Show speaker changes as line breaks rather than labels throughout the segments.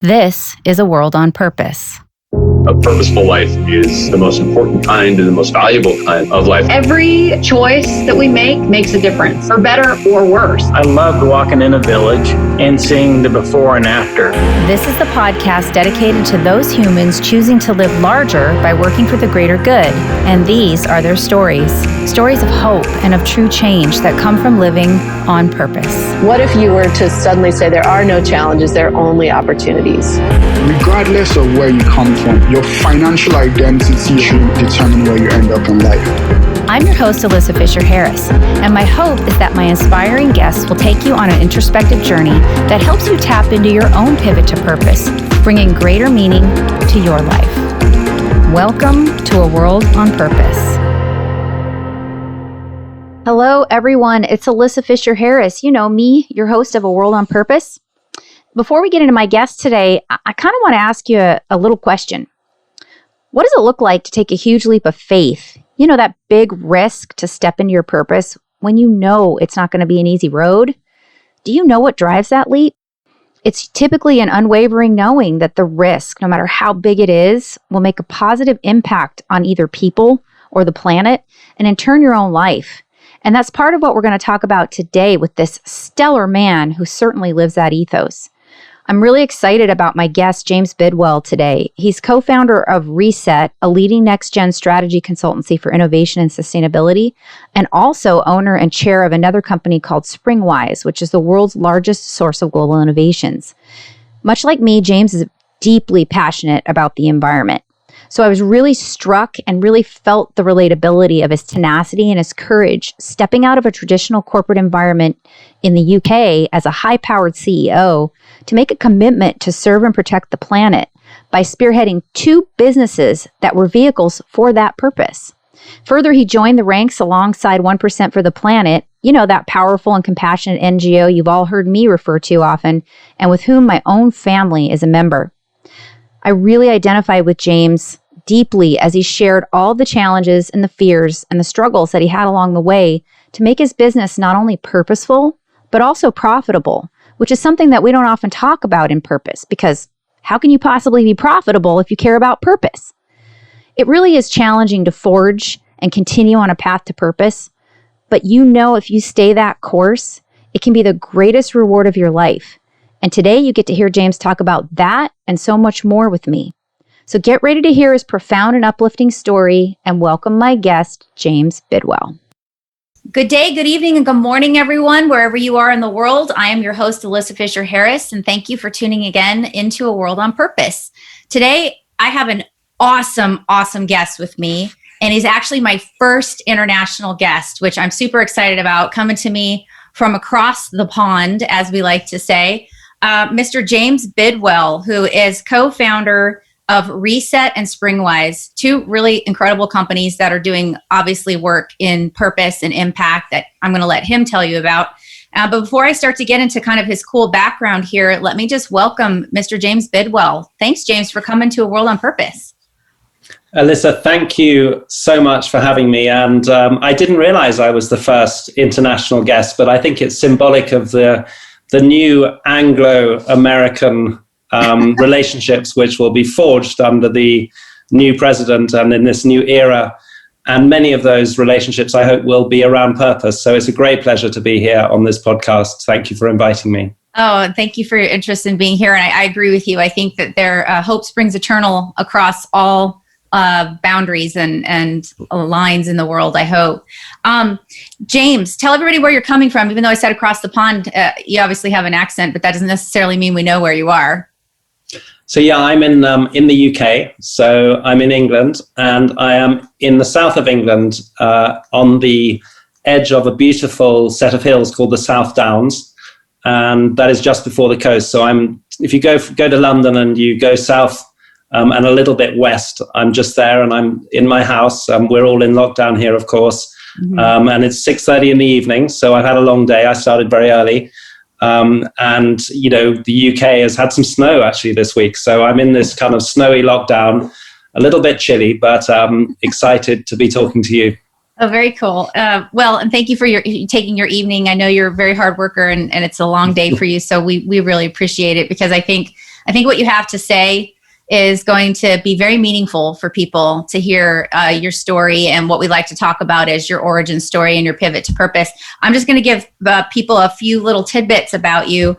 This is A World on Purpose.
A purposeful life is the most important kind and the most valuable kind of life.
Every choice that we make makes a difference, for better or worse.
I loved walking in a village and seeing the before and after.
This is the podcast dedicated to those humans choosing to live larger by working for the greater good. And these are their stories. Stories of hope and of true change that come from living on purpose.
What if you were to suddenly say there are no challenges, there are only opportunities?
Regardless of where you come from, your financial identity should determine where you end up in life.
I'm your host, Alyssa Fisher-Harris, and my hope is that my inspiring guests will take you on an introspective journey that helps you tap into your own pivot to purpose, bringing greater meaning to your life. Welcome to A World on Purpose. Hello, everyone. It's Alyssa Fisher-Harris. You know me, your host of A World on Purpose. Before we get into my guest today, I kind of want to ask you a little question. What does it look like to take a huge leap of faith? You know, that big risk to step into your purpose when you know it's not going to be an easy road? Do you know what drives that leap? It's typically an unwavering knowing that the risk, no matter how big it is, will make a positive impact on either people or the planet, and in turn your own life. And that's part of what we're going to talk about today with this stellar man who certainly lives that ethos. I'm really excited about my guest, James Bidwell, today. He's co-founder of Reset, a leading next-gen strategy consultancy for innovation and sustainability, and also owner and chair of another company called Springwise, which is the world's largest source of global innovations. Much like me, James is deeply passionate about the environment. So I was really struck and really felt the relatability of his tenacity and his courage stepping out of a traditional corporate environment in the UK as a high-powered CEO to make a commitment to serve and protect the planet by spearheading two businesses that were vehicles for that purpose. Further, he joined the ranks alongside 1% for the Planet, you know, that powerful and compassionate NGO you've all heard me refer to often, and with whom my own family is a member. I really identify with James deeply as he shared all the challenges and the fears and the struggles that he had along the way to make his business not only purposeful, but also profitable, which is something that we don't often talk about in purpose, because how can you possibly be profitable if you care about purpose? It really is challenging to forge and continue on a path to purpose, but you know if you stay that course, it can be the greatest reward of your life. And today you get to hear James talk about that and so much more with me. So get ready to hear his profound and uplifting story and welcome my guest, James Bidwell. Good day, good evening, and good morning, everyone, wherever you are in the world. I am your host, Alyssa Fisher-Harris, and thank you for tuning again into A World on Purpose. Today, I have an awesome guest with me, and he's actually my first international guest, which I'm super excited about, coming to me from across the pond, as we like to say. Mr. James Bidwell, who is co-founder of Reset and Springwise, two really incredible companies that are doing obviously work in purpose and impact that I'm going to let him tell you about. But before I start to get into kind of his cool background here, let me just welcome Mr. James Bidwell. Thanks, James, for coming to A World on Purpose.
Alyssa, thank you so much for having me. And I didn't realize I was the first international guest, but I think it's symbolic of the new Anglo-American relationships which will be forged under the new president and in this new era. And many of those relationships, I hope, will be around purpose. So it's a great pleasure to be here on this podcast. Thank you for inviting me.
Oh, and thank you for your interest in being here. And I agree with you. I think that their hope springs eternal across all boundaries and lines in the world, I hope. James, tell everybody where you're coming from. Even though I said across the pond, you obviously have an accent, but that doesn't necessarily mean we know where you are.
So yeah, I'm in the UK. So I'm in England, and I am in the south of England on the edge of a beautiful set of hills called the South Downs, and that is just before the coast. So if you go to London and you go south and a little bit west, I'm just there, and I'm in my house. We're all in lockdown here, of course, and it's 6:30 in the evening. So I've had a long day. I started very early. And, you know, the UK has had some snow actually this week. So I'm in this kind of snowy lockdown, a little bit chilly, but excited to be talking to you.
Oh, very cool. Well, and thank you for taking your evening. I know you're a very hard worker and it's a long day for you. So we really appreciate it, because I think
I think what you have to say is going to be very meaningful for people to hear your story. And what we like to talk about is your origin story and your pivot to purpose. I'm just going to give people a few little tidbits about you.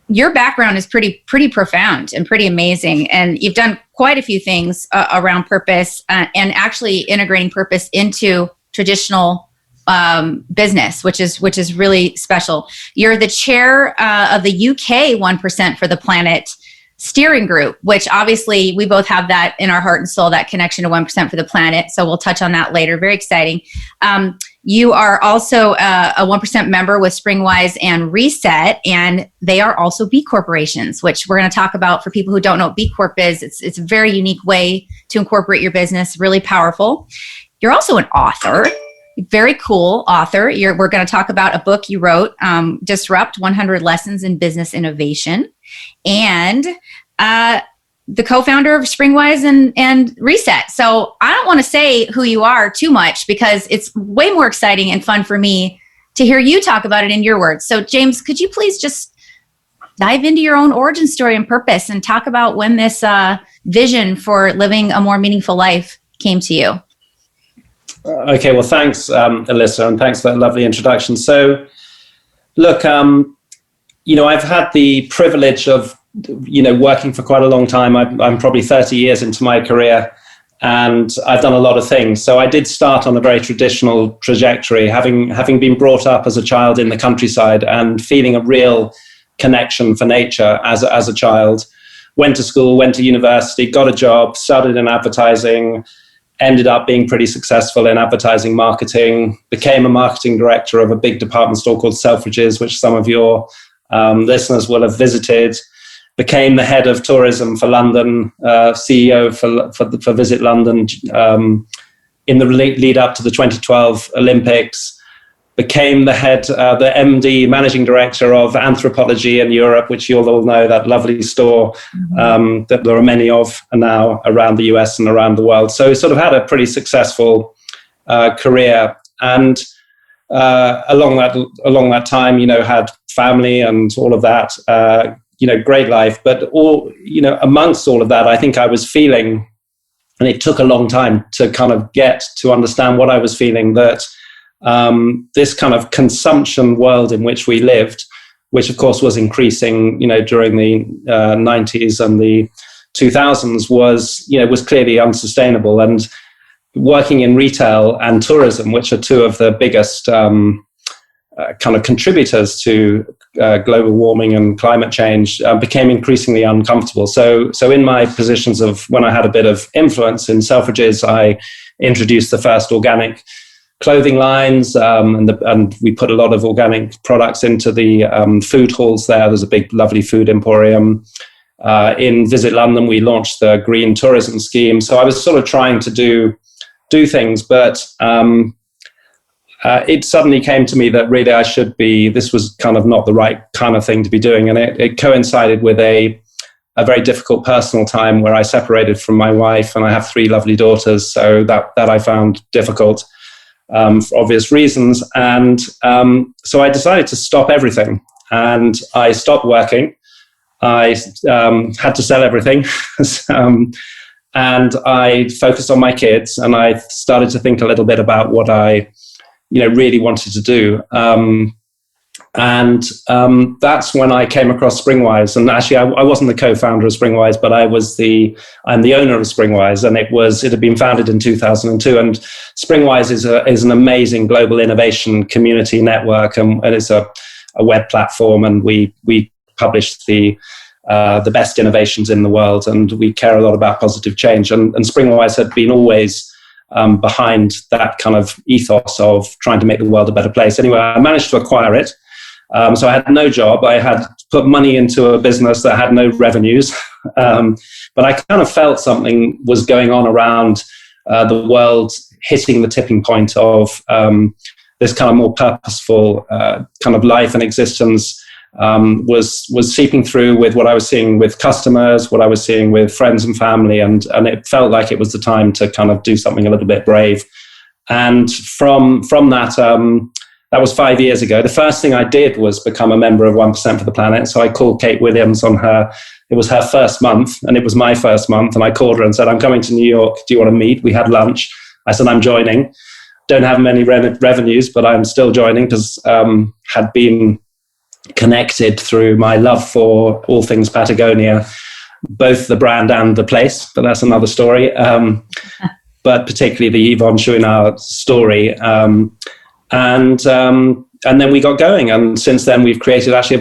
Your background is pretty profound and pretty amazing. And you've done quite a few things around purpose and actually integrating purpose into traditional business, which is really special. You're the chair of the UK 1% for the Planet steering group, which obviously we both have that in our heart and soul, that connection to 1% for the planet. So we'll touch on that later. Very exciting. You are also a 1% member with Springwise and Reset, and they are also B corporations, which we're going to talk about for people who don't know what B Corp is. It's a very unique way to incorporate your business, really powerful. You're also an author. Very cool author. We're going to talk about a book you wrote, Disrupt 100 Lessons in Business Innovation, and the co-founder of Springwise and Reset. So I don't want to say who you are too much because it's way more exciting and fun for me to hear you talk about it in your words. So James, could you please just dive into your own origin story and purpose and talk about when this vision for living a more meaningful life came to you?
Okay, well, thanks, Alyssa, and thanks for that lovely introduction. So, look, I've had the privilege of, working for quite a long time. I'm probably 30 years into my career, and I've done a lot of things. So I did start on a very traditional trajectory, having been brought up as a child in the countryside and feeling a real connection for nature as a child. Went to school, went to university, got a job, started in advertising, ended up being pretty successful in advertising marketing, became a marketing director of a big department store called Selfridges, which some of your listeners will have visited, became the head of tourism for London, CEO for Visit London in the lead up to the 2012 Olympics, became the MD, managing director of Anthropology in Europe, which you'll all know, that lovely store that there are many of now around the US and around the world. So sort of had a pretty successful career. And along that time, had family and all of that, great life. But amongst all of that, I think I was feeling, and it took a long time to kind of get to understand what I was feeling, that this kind of consumption world in which we lived, which of course was increasing, during the 90s and the 2000s, was clearly unsustainable. And working in retail and tourism, which are two of the biggest kind of contributors to global warming and climate change, became increasingly uncomfortable. So in my positions of when I had a bit of influence in Selfridges, I introduced the first organic clothing lines, and we put a lot of organic products into the food halls there. There's a big, lovely food emporium. In Visit London, we launched the green tourism scheme. So I was sort of trying to do things, but it suddenly came to me that really this was kind of not the right kind of thing to be doing. And it coincided with a very difficult personal time where I separated from my wife, and I have 3 lovely daughters. So that I found difficult. For obvious reasons. And so I decided to stop everything, and I stopped working. I had to sell everything. And I focused on my kids, and I started to think a little bit about what I really wanted to do. And that's when I came across Springwise. And actually, I wasn't the co-founder of Springwise, but I'm the owner of Springwise, and it had been founded in 2002. And Springwise is an amazing global innovation community network, and it's a web platform, and we publish the best innovations in the world, and we care a lot about positive change. And Springwise had been always behind that kind of ethos of trying to make the world a better place. Anyway, I managed to acquire it. So I had no job. I had put money into a business that had no revenues. But I kind of felt something was going on around the world, hitting the tipping point of this kind of more purposeful kind of life and existence was seeping through with what I was seeing with customers, what I was seeing with friends and family. And it felt like it was the time to kind of do something a little bit brave. And from that, That was 5 years ago. The first thing I did was become a member of 1% for the Planet. So I called Kate Williams it was her first month, and it was my first month. And I called her and said, I'm coming to New York. Do you want to meet? We had lunch. I said, I'm joining. Don't have many revenues, but I'm still joining because had been connected through my love for all things Patagonia, both the brand and the place, but that's another story. But particularly the Yvonne Chouinard story. And then we got going. And since then, we've created actually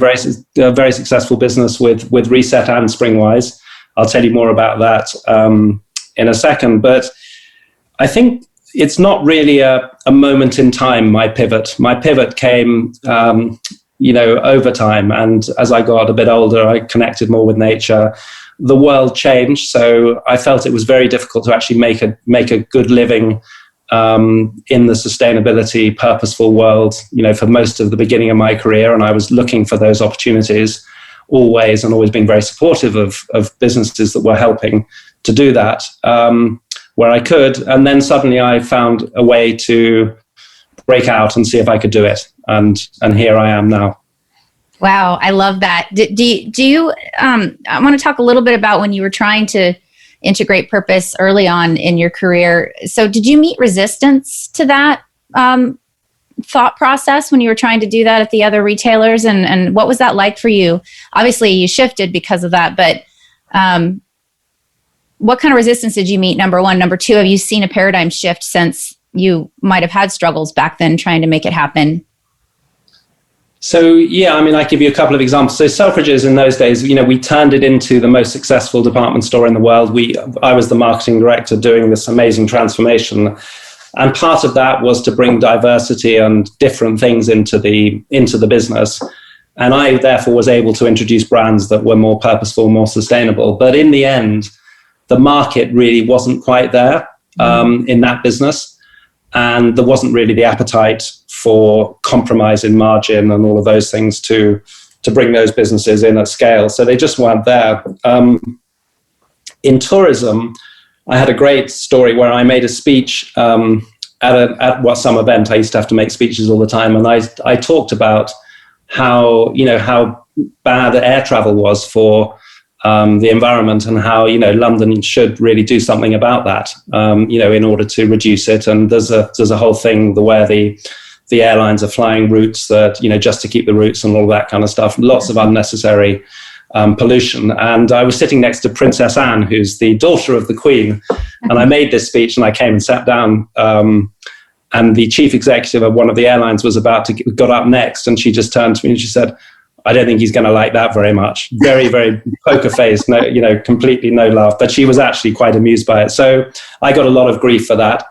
a very successful business with Reset and Springwise. I'll tell you more about that in a second. But I think it's not really a moment in time, my pivot. My pivot came over time. And as I got a bit older, I connected more with nature. The world changed, so I felt it was very difficult to actually make a good living in the sustainability, purposeful world, for most of the beginning of my career. And I was looking for those opportunities always, and always being very supportive of businesses that were helping to do that where I could. And then suddenly I found a way to break out and see if I could do it. And here I am now.
Wow, I love that. Do you? I want to talk a little bit about when you were trying to integrate purpose early on in your career. So, did you meet resistance to that thought process when you were trying to do that at the other retailers? And what was that like for you? Obviously, you shifted because of that, but what kind of resistance did you meet? Number one. Number two, have you seen a paradigm shift since you might have had struggles back then trying to make it happen?
So, I give you a couple of examples. So Selfridges in those days, we turned it into the most successful department store in the world. I was the marketing director doing this amazing transformation. And part of that was to bring diversity and different things into the business. And I therefore was able to introduce brands that were more purposeful, more sustainable. But in the end, the market really wasn't quite there in that business. And there wasn't really the appetite for compromise in margin and all of those things to bring those businesses in at scale. So they just weren't there. In tourism, I had a great story where I made a speech at some event. I used to have to make speeches all the time. And I talked about how bad air travel was for the environment, and how London should really do something about that in order to reduce it. And there's a whole thing where the airlines are flying routes that just to keep the routes and all that kind of stuff. Lots of unnecessary pollution. And I was sitting next to Princess Anne, who's the daughter of the Queen, and I made this speech, and I came and sat down. And the chief executive of one of the airlines got up next, and she just turned to me and she said, I don't think he's going to like that very much. Very, very poker face, no, completely no laugh. But she was actually quite amused by it. So I got a lot of grief for that.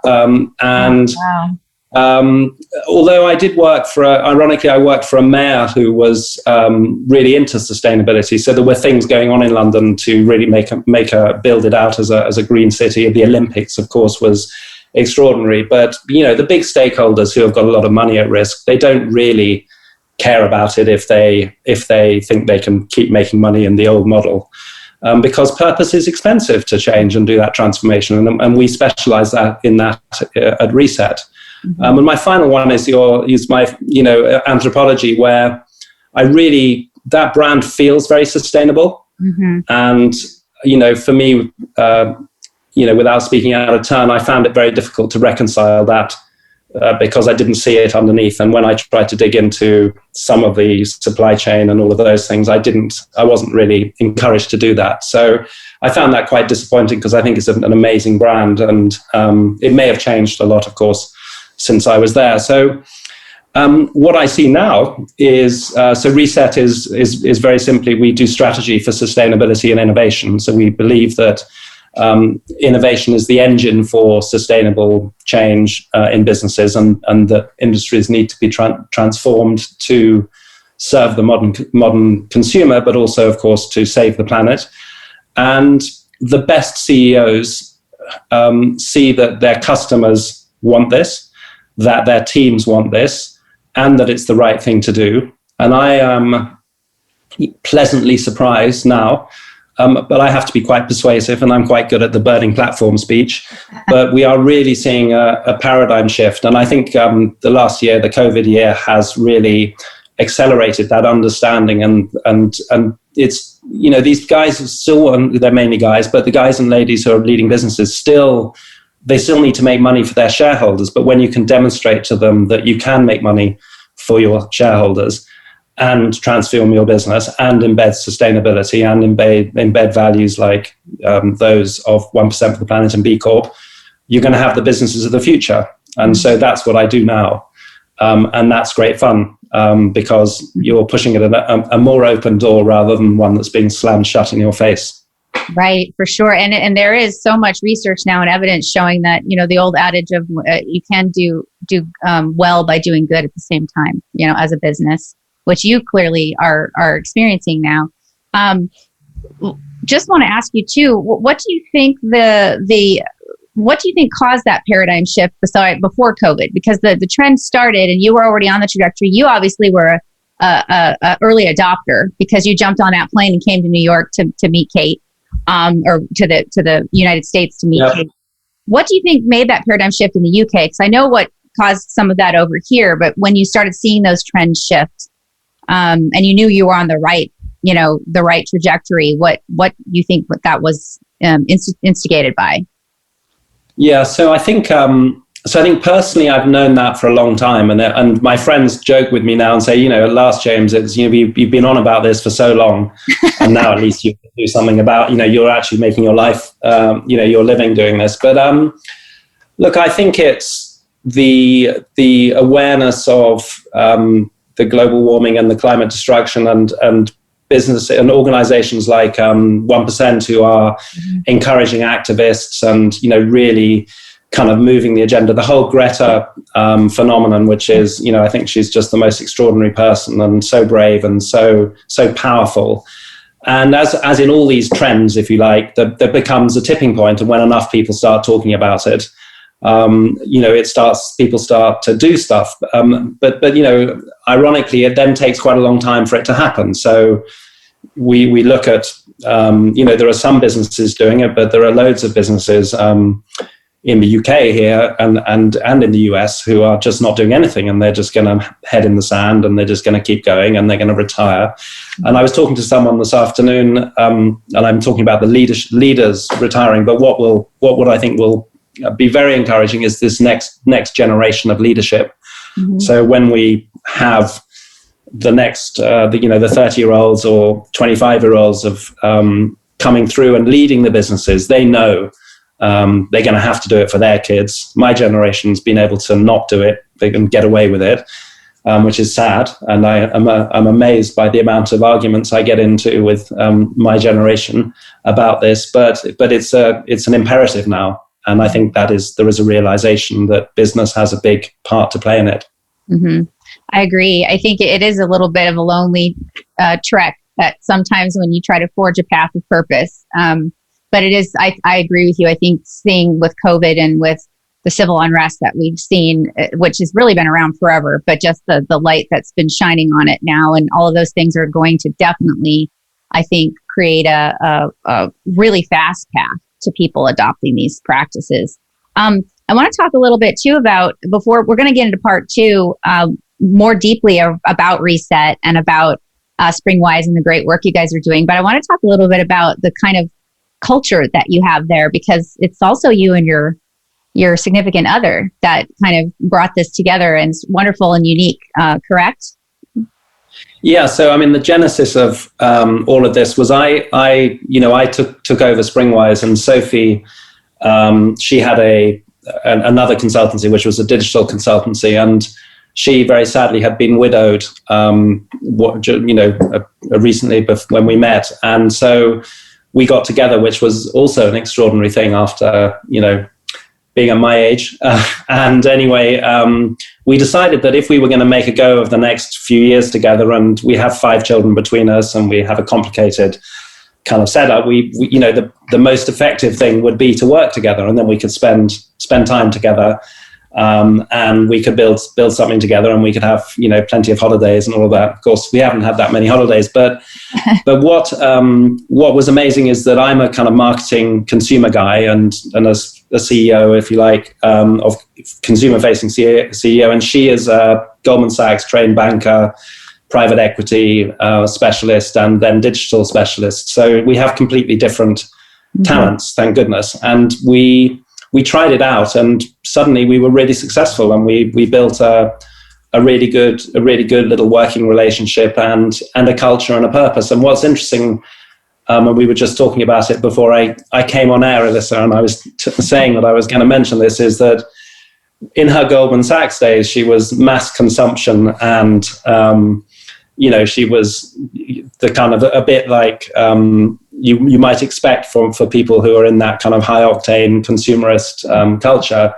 Although I did ironically, I worked for a mayor who was really into sustainability. So there were things going on in London to really build it out as a green city. The Olympics, of course, was extraordinary. But the big stakeholders who have got a lot of money at risk, they don't really care about it if they think they can keep making money in the old model, because purpose is expensive to change and do that transformation, and we specialize in that at Reset. Mm-hmm. And my final one is my Anthropology, where that brand feels very sustainable. Mm-hmm. And for me, without speaking out of turn, I found it very difficult to reconcile that. Because I didn't see it underneath. And when I tried to dig into some of the supply chain and all of those things, I wasn't really encouraged to do that. So I found that quite disappointing, because I think it's an amazing brand, and it may have changed a lot, of course, since I was there. So what I see now is, so Reset is very simply, we do strategy for sustainability and innovation. So we believe that innovation is the engine for sustainable change in businesses, and that industries need to be transformed to serve the modern consumer, but also, of course, to save the planet. And the best CEOs see that their customers want this, that their teams want this, and that it's the right thing to do. And I am pleasantly surprised now But I have to be quite persuasive, and I'm quite good at the burning platform speech. But we are really seeing a paradigm shift. And I think the last year, the COVID year, has really accelerated that understanding. And it's, these guys are still, they're mainly guys, but the guys and ladies who are leading businesses they still need to make money for their shareholders. But when you can demonstrate to them that you can make money for your shareholders and transform your business and embed sustainability and embed values like those of 1% for the planet and B Corp, you're going to have the businesses of the future. And so that's what I do now. And that's great fun because you're pushing it a more open door rather than one that's being slammed shut in your face.
Right, for sure. And there is so much research now and evidence showing that, the old adage of you can do well by doing good at the same time, as a business, which you clearly are experiencing now. Just want to ask you too, what do you think what do you think caused that paradigm shift before COVID? Because the trend started and you were already on the trajectory. You obviously were a early adopter because you jumped on that plane and came to New York to meet Kate, or to the United States to meet Kate. What do you think made that paradigm shift in the UK? Because I know what caused some of that over here, but when you started seeing those trends shift, and you knew you were on the right trajectory, what you think that was instigated by?
Yeah, so I think personally, I've known that for a long time, and my friends joke with me now and say, at last, James, it's you've been on about this for so long, and now at least you can do something about you're actually making your life, you're living doing this. But look, I think it's the awareness of the global warming and the climate destruction and business and organizations like 1% who are encouraging activists and, really kind of moving the agenda. The whole Greta phenomenon, which is, I think she's just the most extraordinary person and so brave and so powerful. And as in all these trends, if you like, there becomes a tipping point, and when enough people start talking about it, people start to do stuff. But ironically, it then takes quite a long time for it to happen. So we look at, there are some businesses doing it, but there are loads of businesses in the UK here and in the US who are just not doing anything, and they're just going to head in the sand, and they're just going to keep going, and they're going to retire. And I was talking to someone this afternoon, and I'm talking about the leaders retiring, but what I think will be very encouraging is this next generation of leadership. Mm-hmm. So when we have the next, the 30-year-olds or 25-year-olds of coming through and leading the businesses, they know they're going to have to do it for their kids. My generation's been able to not do it; they can get away with it, which is sad. And I'm amazed by the amount of arguments I get into with my generation about this. But it's an imperative now. And I think there is a realization that business has a big part to play in it. Mm-hmm.
I agree. I think it is a little bit of a lonely trek that sometimes when you try to forge a path of purpose. But it is, I agree with you. I think seeing with COVID and with the civil unrest that we've seen, which has really been around forever, but just the light that's been shining on it now, and all of those things are going to definitely, I think, create a really fast path to people adopting these practices. I want to talk a little bit too about, before we're going to get into part two, more deeply about Reset and about Springwise and the great work you guys are doing. But I want to talk a little bit about the kind of culture that you have there, because it's also you and your significant other that kind of brought this together, and it's wonderful and unique, correct?
Yeah, so I mean, the genesis of all of this was I took over Springwise, and Sophie, she had another consultancy, which was a digital consultancy, and she very sadly had been widowed, recently when we met, and so we got together, which was also an extraordinary thing after being at my age. And anyway, we decided that if we were going to make a go of the next few years together, and we have 5 children between us, and we have a complicated kind of setup, the most effective thing would be to work together, and then we could spend time together. and we could build something together, and we could have, you know, plenty of holidays and all of that. Of course, we haven't had that many holidays, but what was amazing is that I'm a kind of marketing consumer guy, and as a CEO, if you like, of consumer-facing CEO, and she is a Goldman Sachs trained banker, private equity specialist, and then digital specialist. So we have completely different talents, thank goodness, and we tried it out, and suddenly we were really successful, and we built a really good little working relationship and a culture and a purpose. And what's interesting, and we were just talking about it before I came on air, Alyssa, and I was saying that I was going to mention this, is that in her Goldman Sachs days, she was mass consumption, and you know, she was the kind of a bit like you might expect for people who are in that kind of high octane consumerist culture.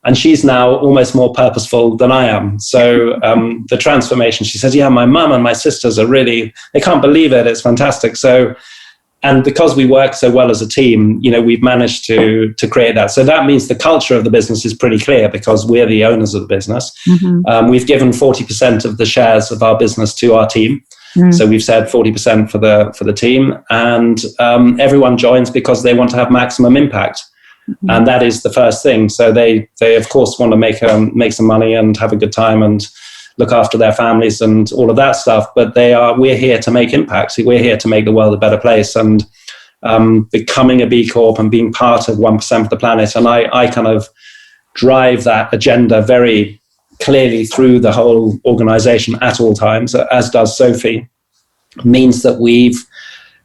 And she's now almost more purposeful than I am. So the transformation, she says, yeah, my mum and my sisters are really, they can't believe it. It's fantastic. So, and because we work so well as a team, you know, we've managed to create that. So that means the culture of the business is pretty clear because we're the owners of the business. We've given 40% of the shares of our business to our team. So we've said 40% for the team, and everyone joins because they want to have maximum impact. And that is the first thing. So they of course want to make some money and have a good time and look after their families and all of that stuff. But we're here to make impact. We're here to make the world a better place, and becoming a B Corp and being part of 1% of the planet. And I kind of drive that agenda very clearly through the whole organization at all times, as does Sophie. Means that we've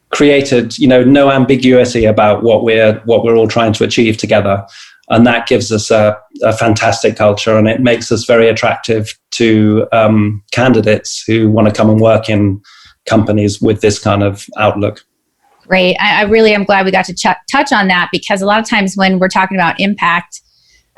created, you know, no ambiguity about what we're all trying to achieve together, and that gives us a fantastic culture, and it makes us very attractive to candidates who want to come and work in companies with this kind of outlook.
Great. I really am glad we got to touch on that, because a lot of times when we're talking about impact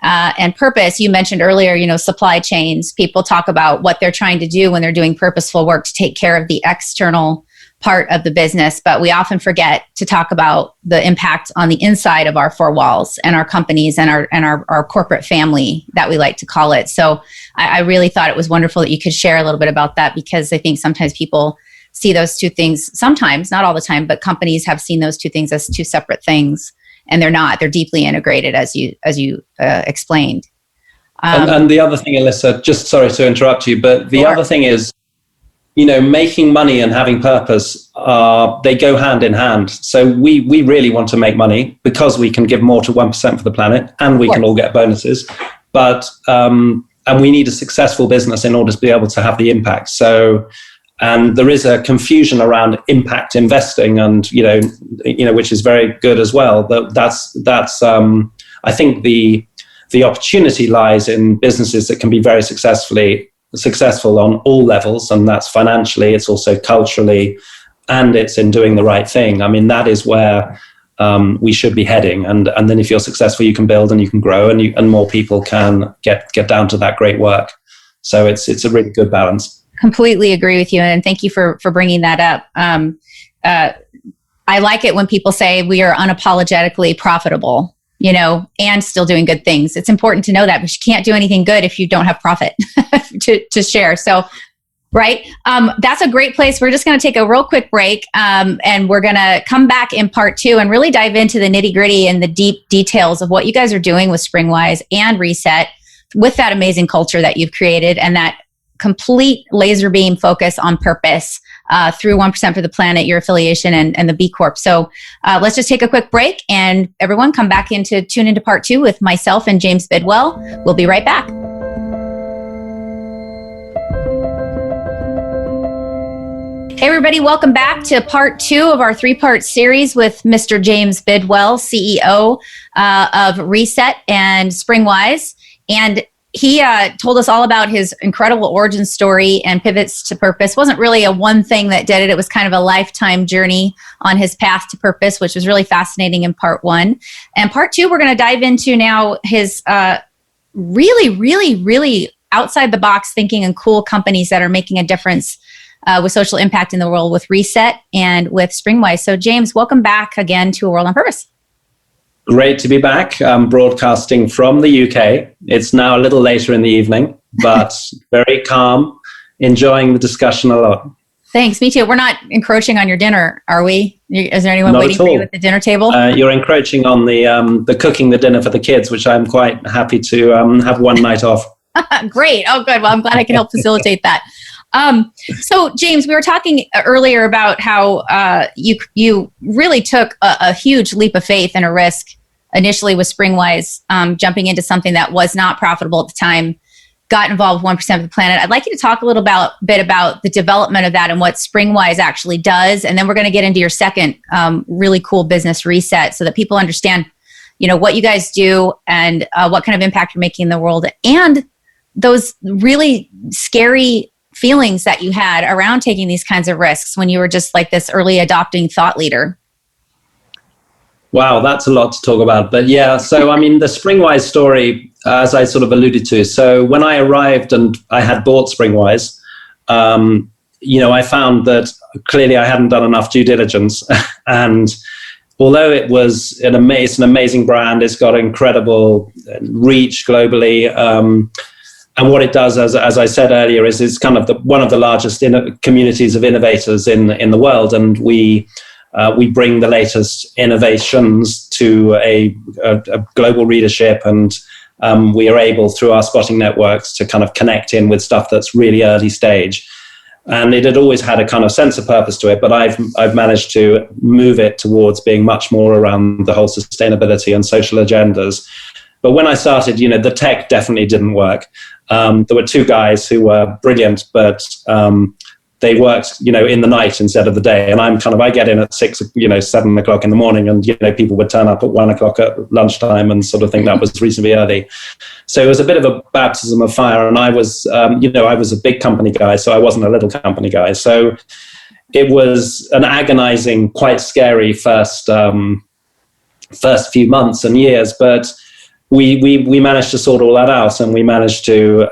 and purpose, you mentioned earlier, you know, supply chains, people talk about what they're trying to do when they're doing purposeful work to take care of the external part of the business, but we often forget to talk about the impact on the inside of our four walls and our companies and our corporate family, that we like to call it. So I really thought it was wonderful that you could share a little bit about that, because I think sometimes people see those two things, sometimes, not all the time, but companies have seen those two things as two separate things, and they're not. They're deeply integrated, as you explained.
And the other thing, Alyssa, just sorry to interrupt you, but the other thing is, you know, making money and having purpose, they go hand in hand. So we really want to make money because we can give more to 1% for the planet, and we can all get bonuses. But and we need a successful business in order to be able to have the impact. So, and there is a confusion around impact investing, and you know, which is very good as well. That's I think the opportunity lies in businesses that can be very successful on all levels, and that's financially, it's also culturally, and it's in doing the right thing. I mean, that is where we should be heading, and then if you're successful, you can build and you can grow, and more people can get down to that great work. So it's a really good balance.
Completely agree with you, and thank you for bringing that up. I like it when people say we are unapologetically profitable, you know, and still doing good things. It's important to know that, because you can't do anything good if you don't have profit to share. So, right. That's a great place. We're just going to take a real quick break, and we're going to come back in part 2 and really dive into the nitty gritty and the deep details of what you guys are doing with Springwise and Reset, with that amazing culture that you've created, and that complete laser beam focus on purpose through 1% for the planet, your affiliation, and the B Corp. So let's just take a quick break, and everyone tune into part 2 with myself and James Bidwell. We'll be right back. Hey everybody, welcome back to part 2 of our 3-part series with Mr. James Bidwell, CEO of Reset and Springwise. And he told us all about his incredible origin story and pivots to purpose. It wasn't really a one thing that did it. It was kind of a lifetime journey on his path to purpose, which was really fascinating in part 1. And part 2, we're going to dive into now his really outside the box thinking and cool companies that are making a difference with social impact in the world, with Reset and with Springwise. So James, welcome back again to A World on Purpose.
Great to be back. I'm broadcasting from the UK. It's now a little later in the evening, but very calm, enjoying the discussion a lot.
Thanks. Me too. We're not encroaching on your dinner, are we? Is there anyone
Not
waiting
at all.
for you at the dinner table?
You're encroaching on the cooking the dinner for the kids, which I'm quite happy to have one night off.
Great. Oh, good. Well, I'm glad I can help facilitate that. So, James, we were talking earlier about how you really took a huge leap of faith and a risk initially with Springwise, jumping into something that was not profitable at the time, got involved with 1% of the planet. I'd like you to talk a little bit about the development of that and what Springwise actually does. And then we're going to get into your second really cool business reset so that people understand, what you guys do and what kind of impact you're making in the world and those really scary feelings that you had around taking these kinds of risks when you were just like this early adopting thought leader.
Wow, that's a lot to talk about. But yeah, so I mean, the Springwise story, as I sort of alluded to. So when I arrived and I had bought Springwise, I found that clearly I hadn't done enough due diligence. And although it was an amazing brand, it's got incredible reach globally. And what it does, as I said earlier, is it's kind of one of the largest communities of innovators in the world. And we bring the latest innovations to a global readership, and we are able, through our spotting networks, to kind of connect in with stuff that's really early stage. And it had always had a kind of sense of purpose to it, but I've managed to move it towards being much more around the whole sustainability and social agendas. But when I started, the tech definitely didn't work. There were two guys who were brilliant, but they worked, in the night instead of the day. And I get in at 7 o'clock in the morning, and, people would turn up at 1 o'clock at lunchtime and sort of think that was reasonably early. So it was a bit of a baptism of fire. And I was, I was a big company guy, so I wasn't a little company guy. So it was an agonizing, quite scary first few months and years, but we managed to sort all that out, and we managed to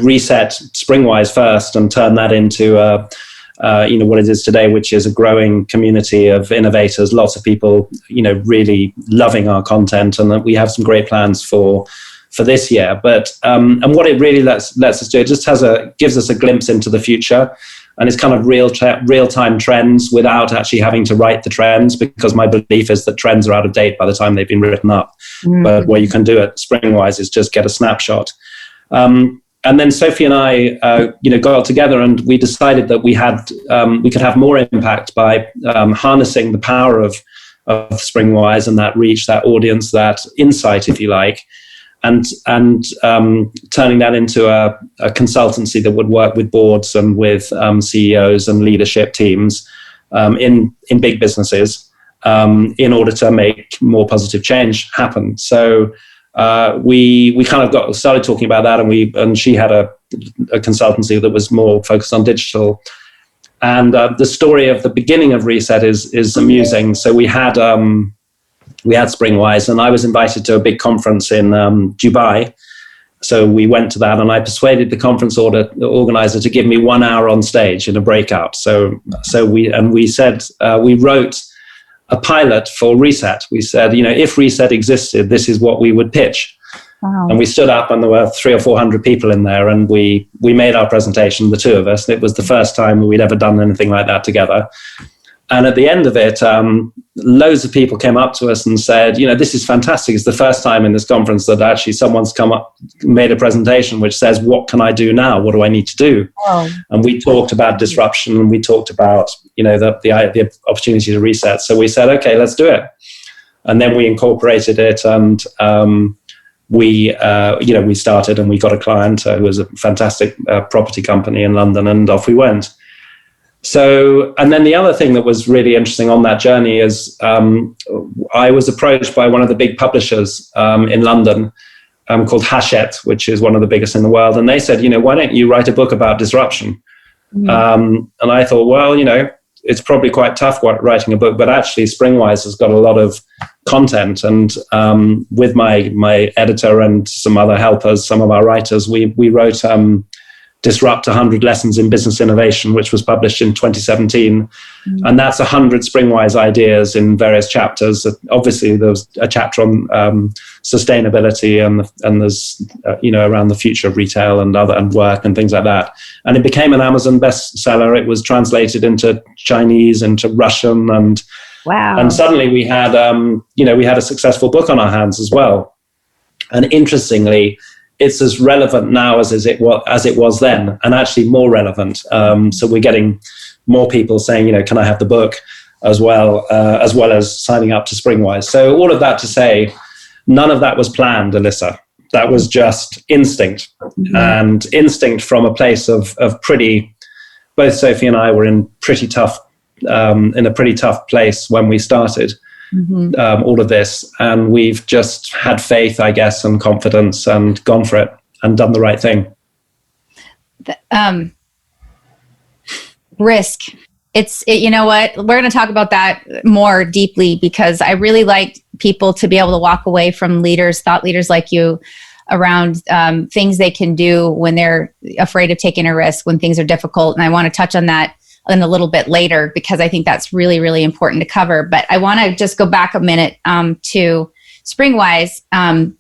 reset Springwise first and turn that into what it is today, which is a growing community of innovators. Lots of people really loving our content, and that we have some great plans for this year. But and what it really lets us do, it just gives us a glimpse into the future. And it's kind of real-time trends without actually having to write the trends, because my belief is that trends are out of date by the time they've been written up. But what you can do at Springwise is just get a snapshot. And then Sophie and I, got together, and we decided that we could have more impact by harnessing the power of Springwise and that reach, that audience, that insight, if you like, and turning that into a consultancy that would work with boards and with CEOs and leadership teams in big businesses in order to make more positive change happen. So we kind of started talking about that, and she had a consultancy that was more focused on digital. And the story of the beginning of Reset is amusing. So we had Springwise, and I was invited to a big conference in Dubai. So we went to that, and I persuaded the conference organizer to give me 1 hour on stage in a breakout. So we said, we wrote a pilot for Reset. We said, if Reset existed, this is what we would pitch. Wow. And we stood up, and there were 300 or 400 people in there, and we made our presentation, the two of us. It was the first time we'd ever done anything like that together. And at the end of it, loads of people came up to us and said, this is fantastic. It's the first time in this conference that actually someone's come up, made a presentation which says, what can I do now? What do I need to do? Oh. And we talked about disruption, and we talked about, the opportunity to reset. So we said, okay, let's do it. And then we incorporated it, and we started, and we got a client who was a fantastic property company in London, and off we went. So, and then the other thing that was really interesting on that journey is I was approached by one of the big publishers in London called Hachette, which is one of the biggest in the world. And they said, why don't you write a book about disruption? And I thought, well, it's probably quite tough writing a book, but actually Springwise has got a lot of content. And with my editor and some other helpers, some of our writers, we wrote Disrupt 100 Lessons in Business Innovation, which was published in 2017. And that's 100 Springwise ideas in various chapters. Obviously, there was a chapter on sustainability and there's, around the future of retail and work and things like that. And it became an Amazon bestseller. It was translated into Chinese, into Russian, and
Wow.
And suddenly we had, we had a successful book on our hands as well. And interestingly, it's as relevant now as it was then, and actually more relevant. So we're getting more people saying, can I have the book as well as signing up to Springwise. So all of that to say, none of that was planned, Alyssa. That was just instinct, and instinct from a place of pretty. Both Sophie and I were in a pretty tough place when we started all of this, and we've just had faith, I guess, and confidence, and gone for it and done the right thing.
Risk. You know what? We're going to talk about that more deeply, because I really like people to be able to walk away from thought leaders like you, around things they can do when they're afraid of taking a risk, when things are difficult. And I want to touch on that in a little bit later, because I think that's really, really important to cover. But I want to just go back a minute to Springwise and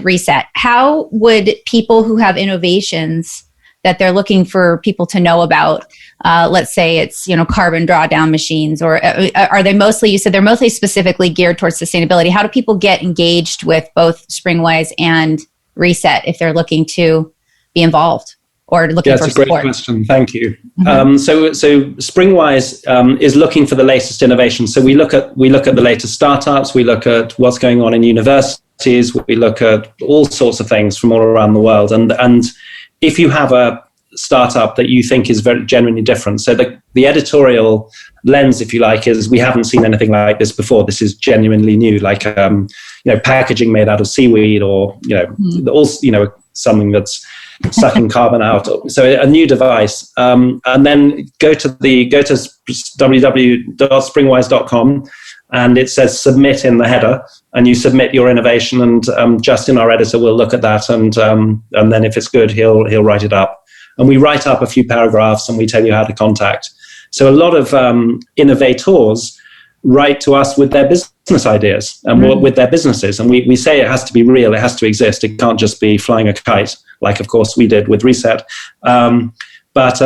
Reset. How would people who have innovations that they're looking for people to know about, let's say it's, carbon drawdown machines, or are they mostly, you said they're mostly specifically geared towards sustainability. How do people get engaged with both Springwise and Reset if they're looking to be involved or looking for support?
That's a great question. Thank you. So Springwise is looking for the latest innovation. So we look at the latest startups. We look at what's going on in universities. We look at all sorts of things from all around the world. And if you have a startup that you think is very genuinely different, so the editorial lens, if you like, is we haven't seen anything like this before. This is genuinely new, like packaging made out of seaweed, or something that's sucking carbon out. So a new device, and then go to www.springwise.com. And it says submit in the header, and you submit your innovation, and Justin, our editor, will look at that, and then if it's good, he'll write it up. And we write up a few paragraphs, and we tell you how to contact. So a lot of innovators write to us with their business ideas and with their businesses, and we say it has to be real, it has to exist, it can't just be flying a kite, like of course we did with Reset. But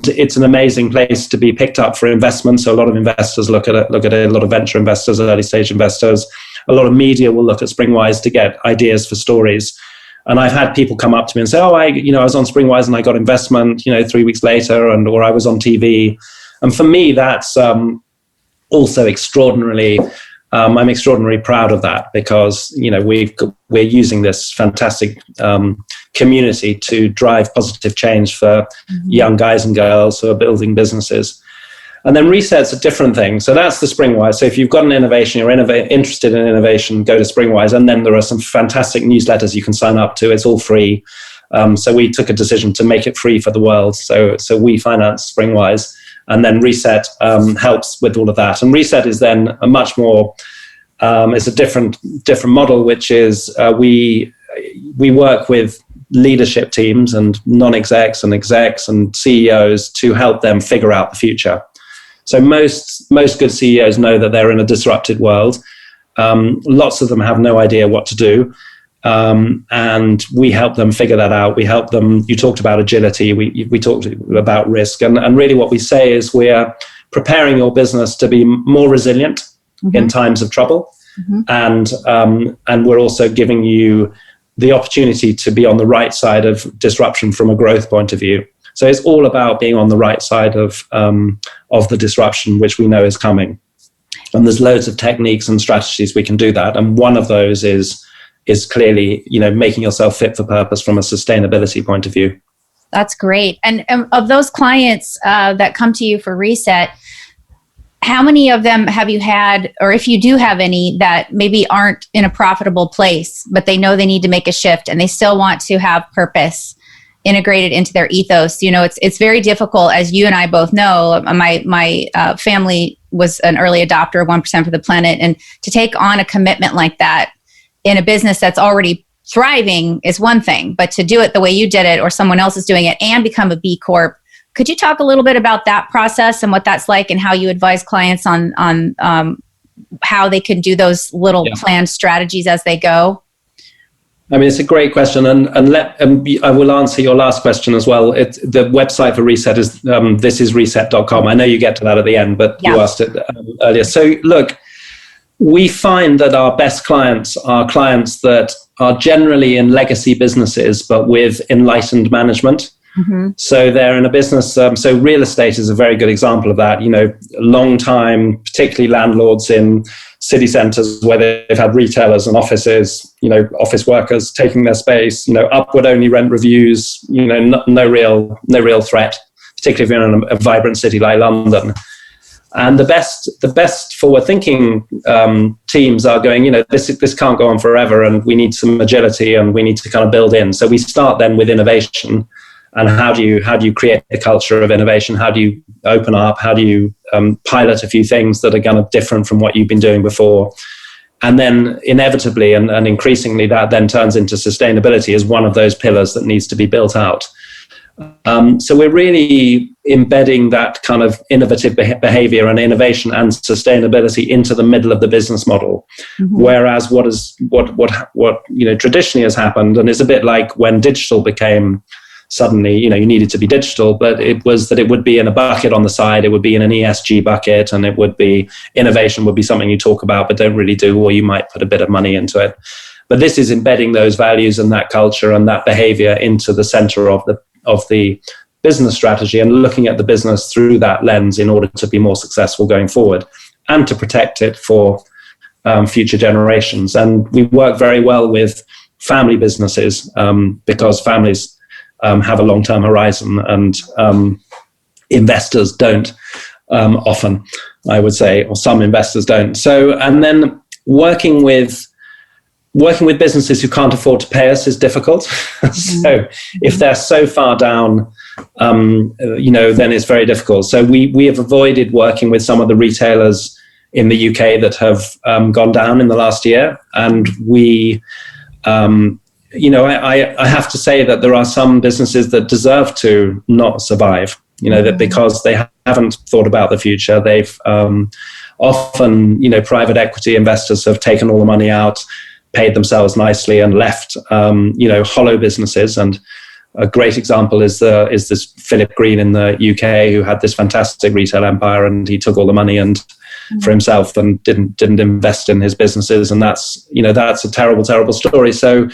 it's an amazing place to be picked up for investment. So a lot of investors look at it. A lot of venture investors, early stage investors. A lot of media will look at Springwise to get ideas for stories. And I've had people come up to me and say, "Oh, I was on Springwise and I got investment, 3 weeks later, or I was on TV." And for me, that's also extraordinarily. I'm extraordinarily proud of that, because we're using this fantastic community to drive positive change for young guys and girls who are building businesses. And then Reset's a different thing. So that's the Springwise. So if you've got an innovation, you're interested in innovation, go to Springwise. And then there are some fantastic newsletters you can sign up to. It's all free. So we took a decision to make it free for the world. So we finance Springwise. And then Reset helps with all of that. And Reset is then a much more, it's a different model, which is we work with leadership teams and non-execs and execs and CEOs to help them figure out the future. So most good CEOs know that they're in a disrupted world. Lots of them have no idea what to do. And we help them figure that out. We help them. You talked about agility. We talked about risk, and really what we say is we're preparing your business to be more resilient in times of trouble, and we're also giving you the opportunity to be on the right side of disruption from a growth point of view. So it's all about being on the right side of the disruption, which we know is coming. And there's loads of techniques and strategies we can do that. And one of those is clearly, making yourself fit for purpose from a sustainability point of view.
That's great. And of those clients that come to you for Reset, how many of them have you had, or if you do have any, that maybe aren't in a profitable place, but they know they need to make a shift and they still want to have purpose integrated into their ethos? It's very difficult, as you and I both know. My family was an early adopter of 1% for the Planet, and to take on a commitment like that in a business that's already thriving is one thing, but to do it the way you did it or someone else is doing it and become a B Corp, could you talk a little bit about that process and what that's like and how you advise clients on how they can do those little planned strategies as they go?
I mean, it's a great question, and I will answer your last question as well. The website for Reset is thisisreset.com. I know you get to that at the end, but you asked it earlier. So look, we find that our best clients are clients that are generally in legacy businesses, but with enlightened management. Mm-hmm. So they're in a business. So real estate is a very good example of that. Long time, particularly landlords in city centres where they've had retailers and offices, office workers taking their space, upward only rent reviews, no real threat, particularly if you're in a vibrant city like London. And the best forward thinking teams are going, this can't go on forever, and we need some agility and we need to kind of build in. So we start then with innovation. And how do you create a culture of innovation? How do you open up? How do you pilot a few things that are kind of different from what you've been doing before? And then inevitably and increasingly that then turns into sustainability as one of those pillars that needs to be built out. So we're really embedding that kind of innovative behavior and innovation and sustainability into the middle of the business model. Mm-hmm. Whereas what traditionally has happened, and it's a bit like when digital became suddenly, you needed to be digital, but it was that it would be in a bucket on the side, it would be in an ESG bucket, and it would be innovation would be something you talk about but don't really do, or you might put a bit of money into it. But this is embedding those values and that culture and that behavior into the center of the business strategy and looking at the business through that lens in order to be more successful going forward and to protect it for future generations. And we work very well with family businesses because families have a long-term horizon, and investors don't often, I would say, or some investors don't. So, and then working with businesses who can't afford to pay us is difficult. Mm-hmm. So if they're so far down, then it's very difficult. So we have avoided working with some of the retailers in the UK that have gone down in the last year, and we. I have to say that there are some businesses that deserve to not survive, that because they haven't thought about the future. They've often, private equity investors have taken all the money out, paid themselves nicely and left, hollow businesses. And a great example is this Philip Green in the UK, who had this fantastic retail empire, and he took all the money for himself and didn't invest in his businesses, and that's a terrible story. So,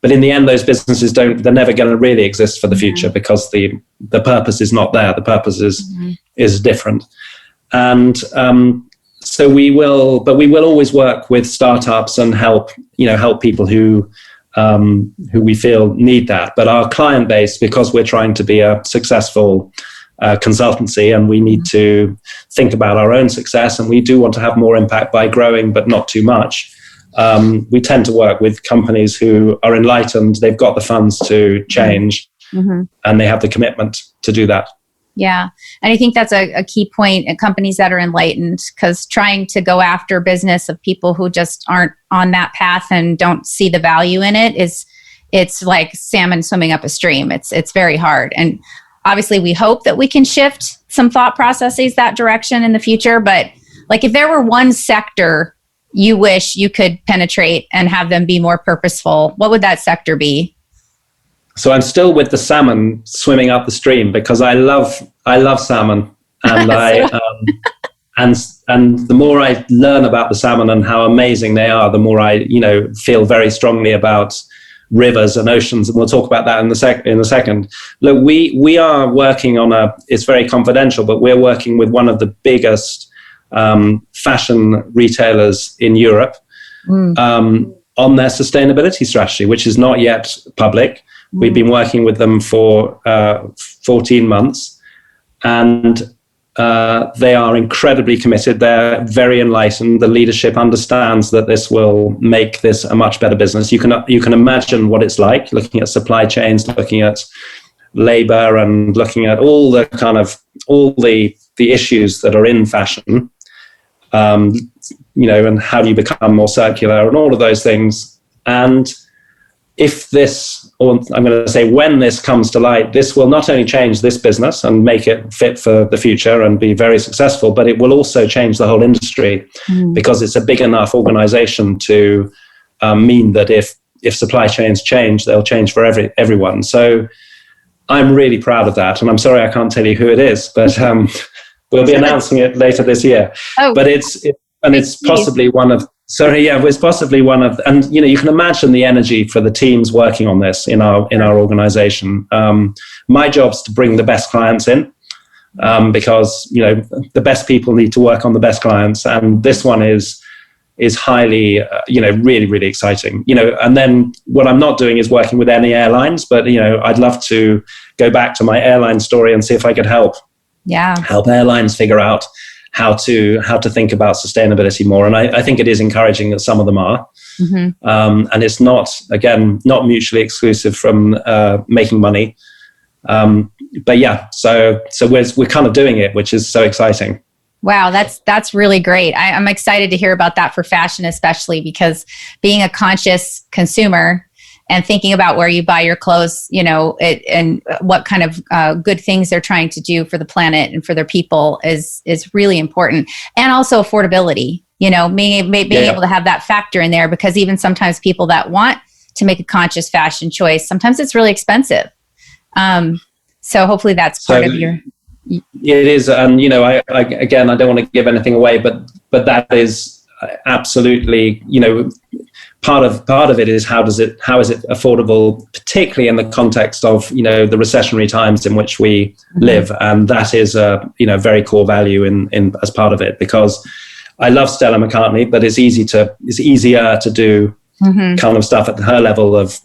but in the end, those businesses they're never going to really exist for the future because the purpose is not there. The purpose is different, and so we will always work with startups and help people who we feel need that. But our client base, because we're trying to be a successful consultancy, and we need to think about our own success, and we do want to have more impact by growing, but not too much. We tend to work with companies who are enlightened, they've got the funds to change, and they have the commitment to do that.
Yeah. And I think that's a key point in companies that are enlightened, because trying to go after business of people who just aren't on that path and don't see the value in it it's like salmon swimming up a stream. It's very hard. And obviously, we hope that we can shift some thought processes that direction in the future. But like, if there were one sector you wish you could penetrate and have them be more purposeful, what would that sector be?
So I'm still with the salmon swimming up the stream because I love salmon, and and the more I learn about the salmon and how amazing they are, the more I feel very strongly about rivers and oceans, and we'll talk about that in a second. Look, we are working on it's very confidential, but we're working with one of the biggest fashion retailers in Europe on their sustainability strategy, which is not yet public. We've been working with them for 14 months, and they are incredibly committed. They're very enlightened. The leadership understands that this will make this a much better business. You can imagine what it's like, looking at supply chains, looking at labor, and looking at all the issues that are in fashion, and how do you become more circular and all of those things. And if this, or I'm going to say when this comes to light, this will not only change this business and make it fit for the future and be very successful, but it will also change the whole industry because it's a big enough organization to mean that if supply chains change, they'll change for everyone. So I'm really proud of that. And I'm sorry I can't tell you who it is, but we'll be announcing it later this year. But it's possibly one of, it's possibly one of, and you can imagine the energy for the teams working on this in our organization. My job's to bring the best clients in, because the best people need to work on the best clients, and this one is highly really, really exciting. And then what I'm not doing is working with any airlines, but I'd love to go back to my airline story and see if I could help airlines figure out how to think about sustainability more. And I think it is encouraging that some of them are. And it's not mutually exclusive from making money. But yeah, so we're kind of doing it, which is so exciting.
Wow, that's really great. I'm excited to hear about that for fashion, especially because being a conscious consumer and thinking about where you buy your clothes, and what kind of good things they're trying to do for the planet and for their people is really important. And also affordability, being able to have that factor in there, because even sometimes people that want to make a conscious fashion choice, sometimes it's really expensive. So hopefully that's part of your...
It is, and I don't want to give anything away, but that is absolutely, part of it is how is it affordable, particularly in the context of the recessionary times in which we live, and that is a very core value in as part of it, because I love Stella McCartney, but it's easier to do kind of stuff at her level of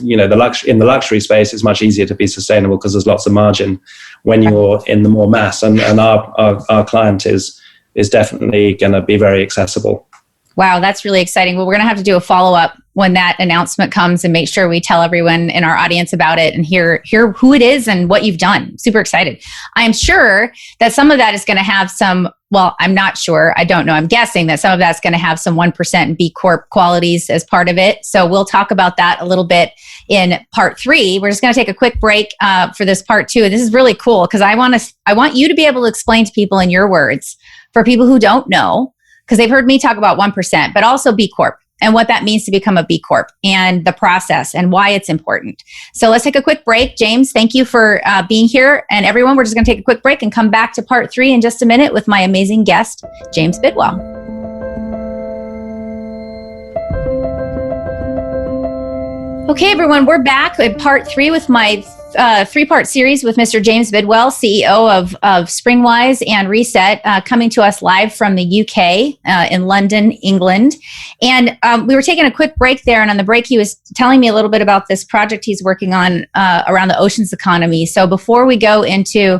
in the luxury space. It's much easier to be sustainable because there's lots of margin when you're in the more mass, and our client is definitely going to be very accessible.
Wow, that's really exciting. Well, we're going to have to do a follow-up when that announcement comes and make sure we tell everyone in our audience about it and hear who it is and what you've done. Super excited. I'm sure that some of that is going to have some, well, I'm not sure. I don't know. I'm guessing that some of that's going to have some 1% B Corp qualities as part of it. So we'll talk about that a little bit in part 3. We're just going to take a quick break for this part 2. This is really cool because I want you to be able to explain to people in your words, for people who don't know, because they've heard me talk about 1%, but also B Corp and what that means to become a B Corp and the process and why it's important. So let's take a quick break. James, thank you for being here. And everyone, we're just going to take a quick break and come back to part 3 in just a minute with my amazing guest, James Bidwell. Okay, everyone, we're back at part 3 with my 3-part series with Mr. James Bidwell, CEO of Springwise and Reset, coming to us live from the UK in London, England. And we were taking a quick break there. And on the break, he was telling me a little bit about this project he's working on around the oceans economy. So before we go into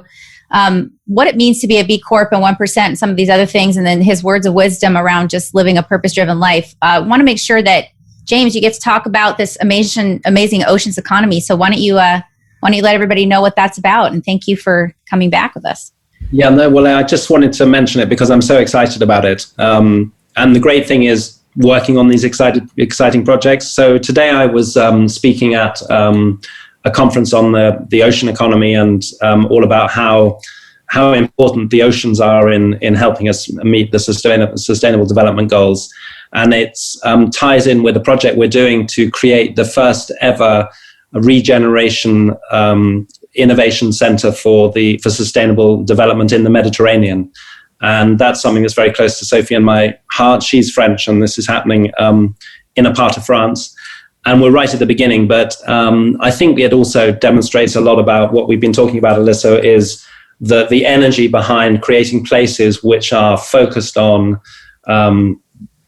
what it means to be a B Corp and 1% and some of these other things, and then his words of wisdom around just living a purpose-driven life, I want to make sure that, James, you get to talk about this amazing oceans economy. So why don't you let everybody know what that's about? And thank you for coming back with us.
Yeah, no, well, I just wanted to mention it because I'm so excited about it. And the great thing is working on these exciting projects. So today I was speaking at a conference on the ocean economy and all about how important the oceans are in helping us meet the sustainable development goals. And it ties in with a project we're doing to create the first ever regeneration innovation center for sustainable development in the Mediterranean. And that's something that's very close to Sophie and my heart. She's French, and this is happening in a part of France. And we're right at the beginning, but I think it also demonstrates a lot about what we've been talking about, Alyssa, is the energy behind creating places which are focused on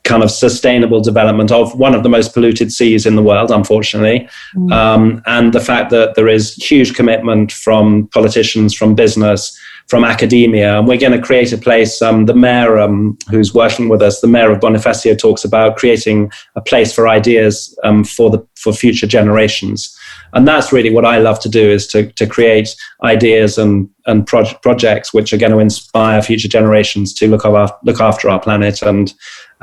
kind of sustainable development of one of the most polluted seas in the world, unfortunately. And the fact that there is huge commitment from politicians, from business, from academia. And we're going to create a place, the mayor who's working with us, the mayor of Bonifacio, talks about creating a place for ideas for future generations. And that's really what I love to do, is to create ideas and projects which are going to inspire future generations to look after our planet and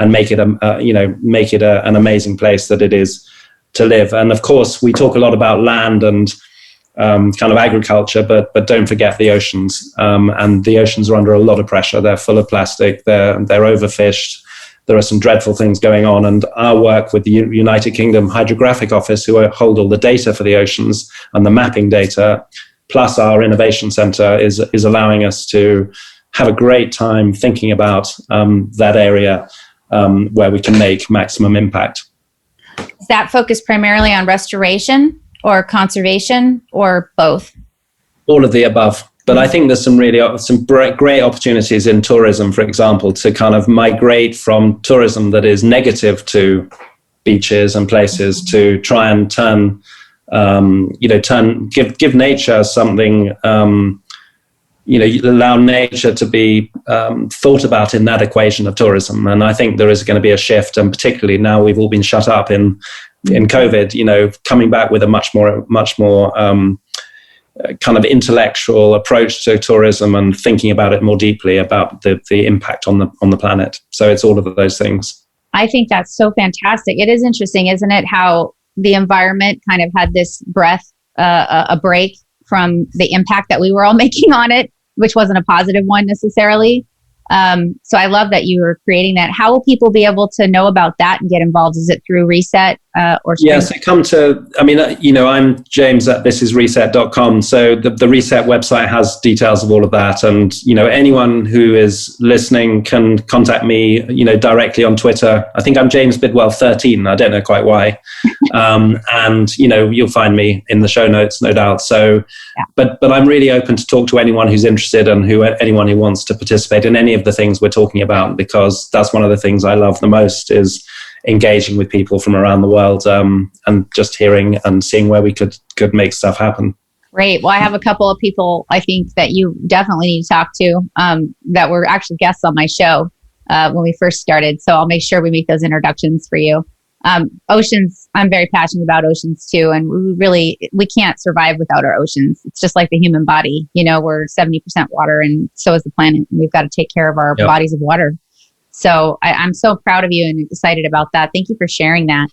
make it an amazing place that it is to live. And of course, we talk a lot about land and kind of agriculture, but don't forget the oceans. And the oceans are under a lot of pressure. They're full of plastic. They're overfished. There are some dreadful things going on. And our work with the United Kingdom Hydrographic Office, who hold all the data for the oceans and the mapping data, plus our innovation center, is allowing us to have a great time thinking about that area where we can make maximum impact.
Is that focused primarily on restoration or conservation or both?
All of the above. But I think there's some great opportunities in tourism, for example, to kind of migrate from tourism that is negative to beaches and places to try and give nature something, allow nature to be thought about in that equation of tourism. And I think there is going to be a shift, and particularly now we've all been shut up in COVID, coming back with a much more kind of intellectual approach to tourism and thinking about it more deeply about the impact on the planet. So it's all of those things.
I think that's so fantastic. It is interesting, isn't it, how the environment kind of had this a break from the impact that we were all making on it, which wasn't a positive one necessarily. So I love that you were creating that. How will people be able to know about that and get involved? Is it through Reset or Spring?
Yes, I'm James at thisisreset.com. So the Reset website has details of all of that. And, anyone who is listening can contact me, directly on Twitter. I think I'm James Bidwell 13. I don't know quite why. And, you'll find me in the show notes, no doubt. So, yeah. But I'm really open to talk to anyone who's interested and anyone who wants to participate in any of the things we're talking about, because that's one of the things I love the most is engaging with people from around the world, and just hearing and seeing where we could make stuff happen.
Great. Well, I have a couple of people I think that you definitely need to talk to that were actually guests on my show when we first started. So I'll make sure we make those introductions for you. Oceans, I'm very passionate about oceans too. And we can't survive without our oceans. It's just like the human body. We're 70% water, and so is the planet. And we've got to take care of our bodies of water. So I'm so proud of you and excited about that. Thank you for sharing that.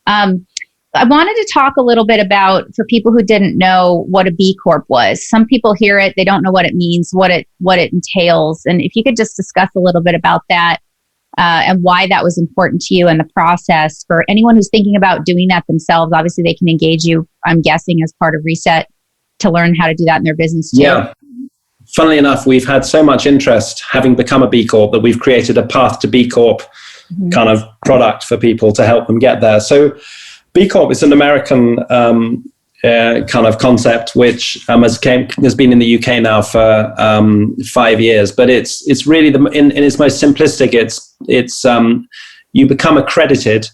I wanted to talk a little bit about, for people who didn't know what a B Corp was. Some people hear it, they don't know what it means, what it entails. And if you could just discuss a little bit about that and why that was important to you and the process for anyone who's thinking about doing that themselves. Obviously, they can engage you, I'm guessing, as part of Reset to learn how to do that in their business too.
Yeah. Funnily enough, we've had so much interest having become a B Corp that we've created a path to B Corp kind of product for people to help them get there. So B Corp is an American kind of concept which has been in the UK now for 5 years. But it's really in its most simplistic. It's you become accredited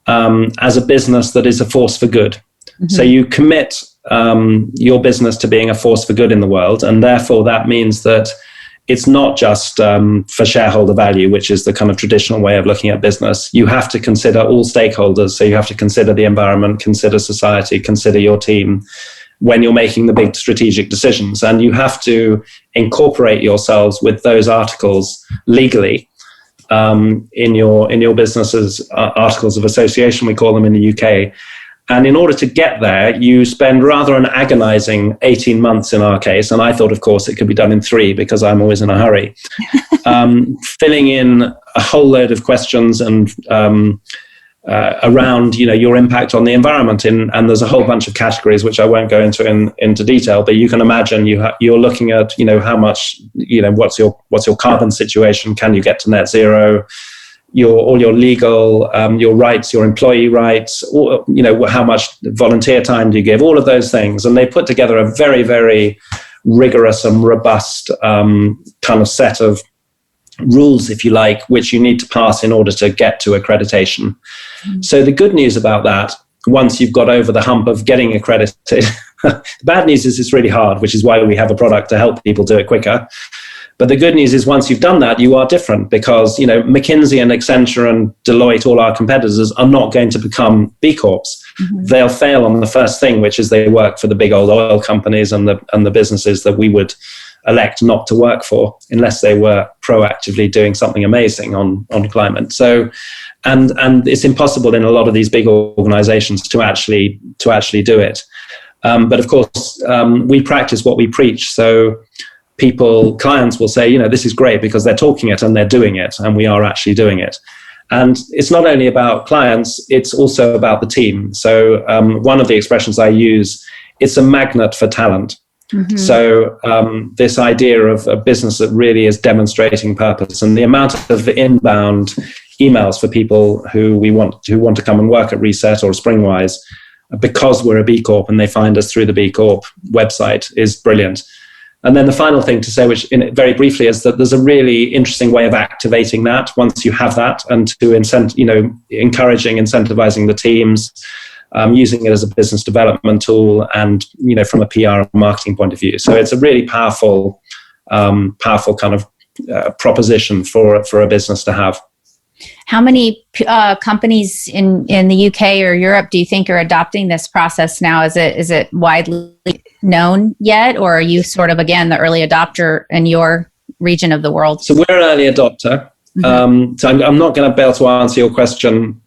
as a business that is a force for good. Mm-hmm. So you commit your business to being a force for good in the world, and therefore that means that it's not just for shareholder value, which is the kind of traditional way of looking at business. You have to consider all stakeholders. So you have to consider the environment, consider society, consider your team when you're making the big strategic decisions. And you have to incorporate yourselves with those articles legally in your business's articles of association, we call them in the UK. And in order to get there, you spend rather an agonizing 18 months in our case. And I thought, of course, it could be done in 3 because I'm always in a hurry. Filling in a whole load of questions and around, your impact on the environment. And there's a whole bunch of categories, which I won't go into detail, but you can imagine you're looking at, how much, what's your carbon situation? Can you get to net zero? All your legal, your rights, your employee rights, or, how much volunteer time do you give, all of those things. And they put together a very, very rigorous and robust kind of set of rules, if you like, which you need to pass in order to get to accreditation. Mm-hmm. So the good news about that, once you've got over the hump of getting accredited, the bad news is it's really hard, which is why we have a product to help people do it quicker. But the good news is once you've done that, you are different because, McKinsey and Accenture and Deloitte, all our competitors, are not going to become B Corps. Mm-hmm. They'll fail on the first thing, which is they work for the big old oil companies and the businesses that we would elect not to work for unless they were proactively doing something amazing on climate. So, and it's impossible in a lot of these big organizations to actually do it. But of course, we practice what we preach. So clients will say, this is great because they're talking it and they're doing it, and we are actually doing it. And it's not only about clients, it's also about the team. So one of the expressions I use, it's a magnet for talent. Mm-hmm. So this idea of a business that really is demonstrating purpose, and the amount of inbound emails for people who want to come and work at Reset or Springwise because we're a B Corp and they find us through the B Corp website is brilliant. And then the final thing to say, which very briefly, is that there's a really interesting way of activating that once you have that, and to encouraging, incentivizing the teams, using it as a business development tool, and from a PR and marketing point of view. So it's a really powerful kind of proposition for a business to have.
How many companies in the UK or Europe do you think are adopting this process now? Is it widely known yet, or are you sort of, again, the early adopter in your region of the world?
So we're an early adopter. Mm-hmm. So I'm not going to be able to answer your question.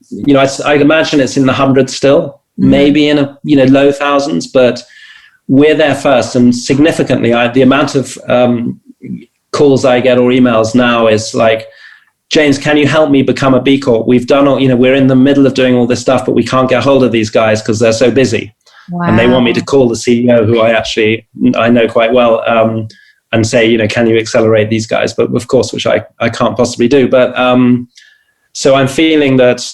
I'd imagine it's in the hundreds still, mm-hmm. maybe in low thousands, but we're there first. And significantly, the amount of calls I get or emails now is like, James, can you help me become a B Corp? We've done we're in the middle of doing all this stuff, but we can't get hold of these guys because they're so busy. Wow. And they want me to call the CEO, who I know quite well, and say, can you accelerate these guys? But of course, which I can't possibly do. But so I'm feeling that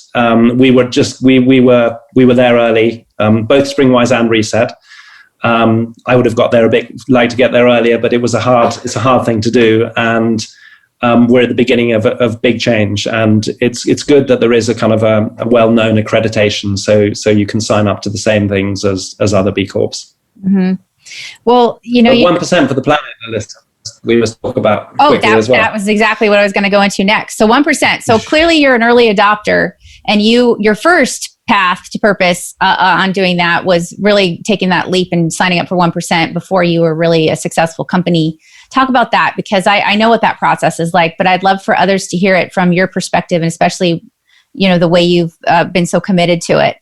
we were there early, both Springwise and Reset. I would have got there like to get there earlier, but it's a hard thing to do. And we're at the beginning of big change, and it's good that there is a kind of a well-known accreditation, so you can sign up to the same things as other B Corps.
Mm-hmm. Well,
1% for the planet, we must talk about quickly as well.
That was exactly what I was going to go into next. So 1%. So clearly you're an early adopter, and your first path to purpose on doing that was really taking that leap and signing up for 1% before you were really a successful company. Talk about that, because I know what that process is like, but I'd love for others to hear it from your perspective, and especially, the way you've been so committed to it.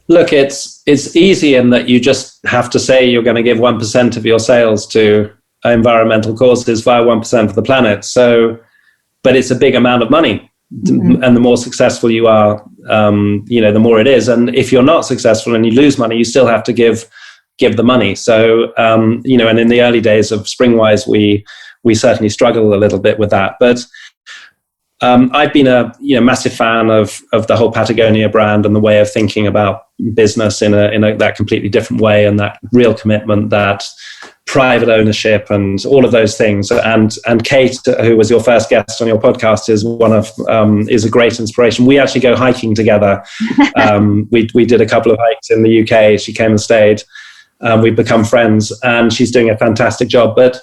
Look, it's easy in that you just have to say you're going to give 1% of your sales to environmental causes via 1% for the planet. So, but it's a big amount of money. Mm-hmm. And the more successful you are, the more it is. And if you're not successful and you lose money, you still have to give the money. So, and in the early days of Springwise, we certainly struggled a little bit with that. But I've been a massive fan of the whole Patagonia brand and the way of thinking about business in that completely different way, and that real commitment, that private ownership, and all of those things. And Kate, who was your first guest on your podcast, is a great inspiration. We actually go hiking together. We did a couple of hikes in the UK. She came and stayed. We've become friends, and she's doing a fantastic job. But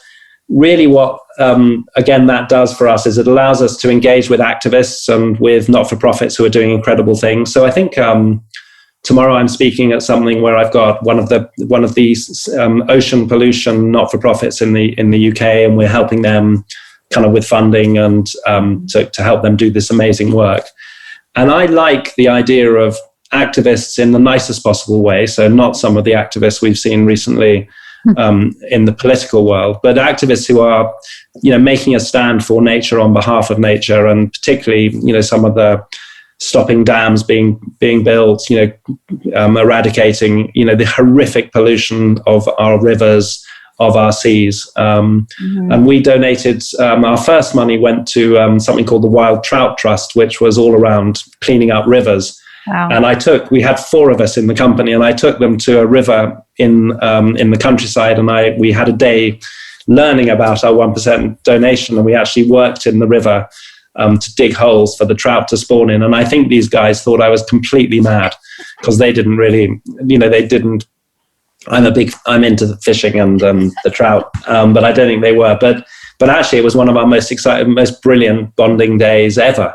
really what, again, that does for us is it allows us to engage with activists and with not-for-profits who are doing incredible things. So I think tomorrow I'm speaking at something where I've got one of these ocean pollution not-for-profits in the UK, and we're helping them kind of with funding and to help them do this amazing work. And I like the idea of activists in the nicest possible way. So not some of the activists we've seen recently in the political world, but activists who are, making a stand for nature on behalf of nature, and particularly, some of the stopping dams being built, eradicating, the horrific pollution of our rivers, of our seas. Mm-hmm. And we donated, our first money went to something called the Wild Trout Trust, which was all around cleaning up rivers. Wow. And we had 4 of us in the company, and I took them to a river in the countryside, and we had a day learning about our 1% donation, and we actually worked in the river to dig holes for the trout to spawn in. And I think these guys thought I was completely mad, because they didn't really, I'm into the fishing and the trout, but I don't think they were. But actually, it was one of our most exciting, most brilliant bonding days ever.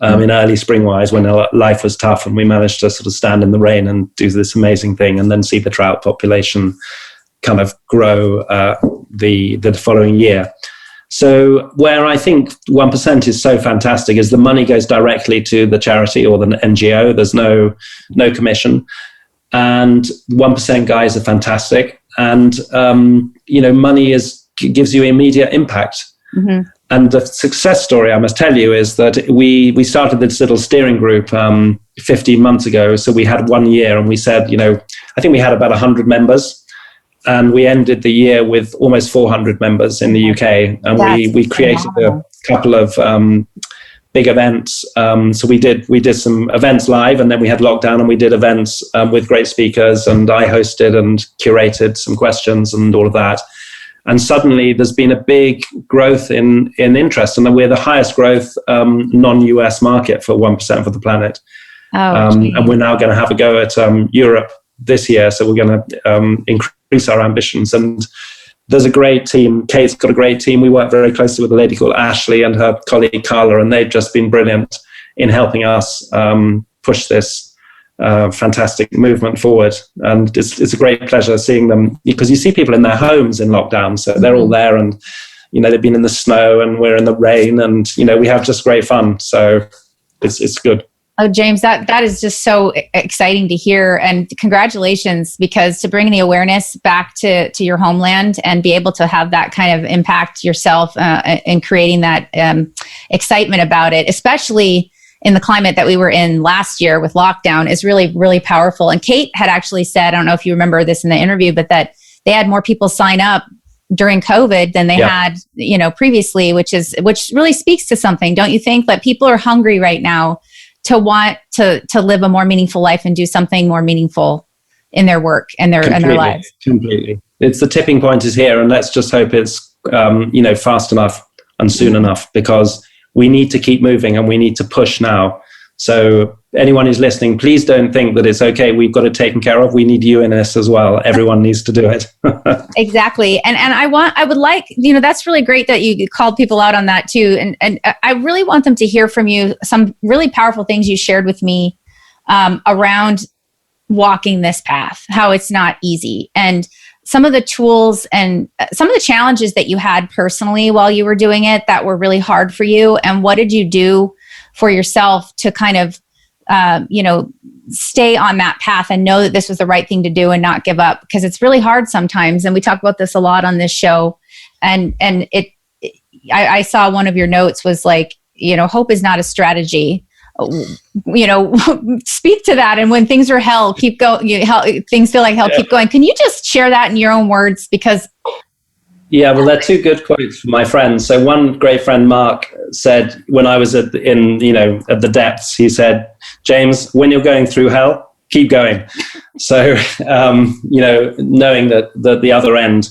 In early Springwise, when life was tough, and we managed to sort of stand in the rain and do this amazing thing, and then see the trout population kind of grow the following year. So where I think 1% is so fantastic is the money goes directly to the charity or the NGO. There's no commission. And 1% guys are fantastic. And, money gives you immediate impact.
Mm-hmm.
And the success story, I must tell you, is that we started this little steering group 15 months ago. So we had 1 year and we said, I think we had about 100 members. And we ended the year with almost 400 members in the UK. And we created a couple of big events. So we did some events live, and then we had lockdown, and we did events with great speakers, and I hosted and curated some questions and all of that. And suddenly there's been a big growth in interest, and we're the highest growth non-US market for 1% for the planet. And we're now going to have a go at Europe this year. So we're going to increase our ambitions. And there's a great team. Kate's got a great team. We work very closely with a lady called Ashley and her colleague Carla, and they've just been brilliant in helping us push this fantastic movement forward. And it's a great pleasure seeing them, because you see people in their homes in lockdown. So they're all there, and, they've been in the snow and we're in the rain, and, we have just great fun. So it's good.
Oh, James, that is just so exciting to hear. And congratulations, because to bring the awareness back to your homeland and be able to have that kind of impact yourself in creating that excitement about it, especially in the climate that we were in last year with lockdown, is really, really powerful. And Kate had actually said, I don't know if you remember this in the interview, but that they had more people sign up during COVID than they had, previously, which really speaks to something, don't you think? That people are hungry right now to want to live a more meaningful life and do something more meaningful in their work and their lives.
Completely. It's the tipping point is here, and let's just hope it's fast enough and soon enough, because we need to keep moving and we need to push now. So anyone who's listening, please don't think that it's okay, we've got it taken care of. We need you in this as well. Everyone needs to do it.
Exactly. And I would like, that's really great that you called people out on that too. And I really want them to hear from you some really powerful things you shared with me around walking this path, how it's not easy, and some of the tools and some of the challenges that you had personally while you were doing it that were really hard for you. And what did you do for yourself to kind of, stay on that path and know that this was the right thing to do and not give up? Because it's really hard sometimes. And we talk about this a lot on this show. And I saw one of your notes was like, hope is not a strategy. Speak to that. And when things are hell, keep going. Things feel like hell, keep going. Can you just share that in your own words? Because
yeah, well, they're two good quotes from my friends. So one great friend, Mark, said when I was at the depths, he said, James, when you're going through hell, keep going. So, knowing that the other end.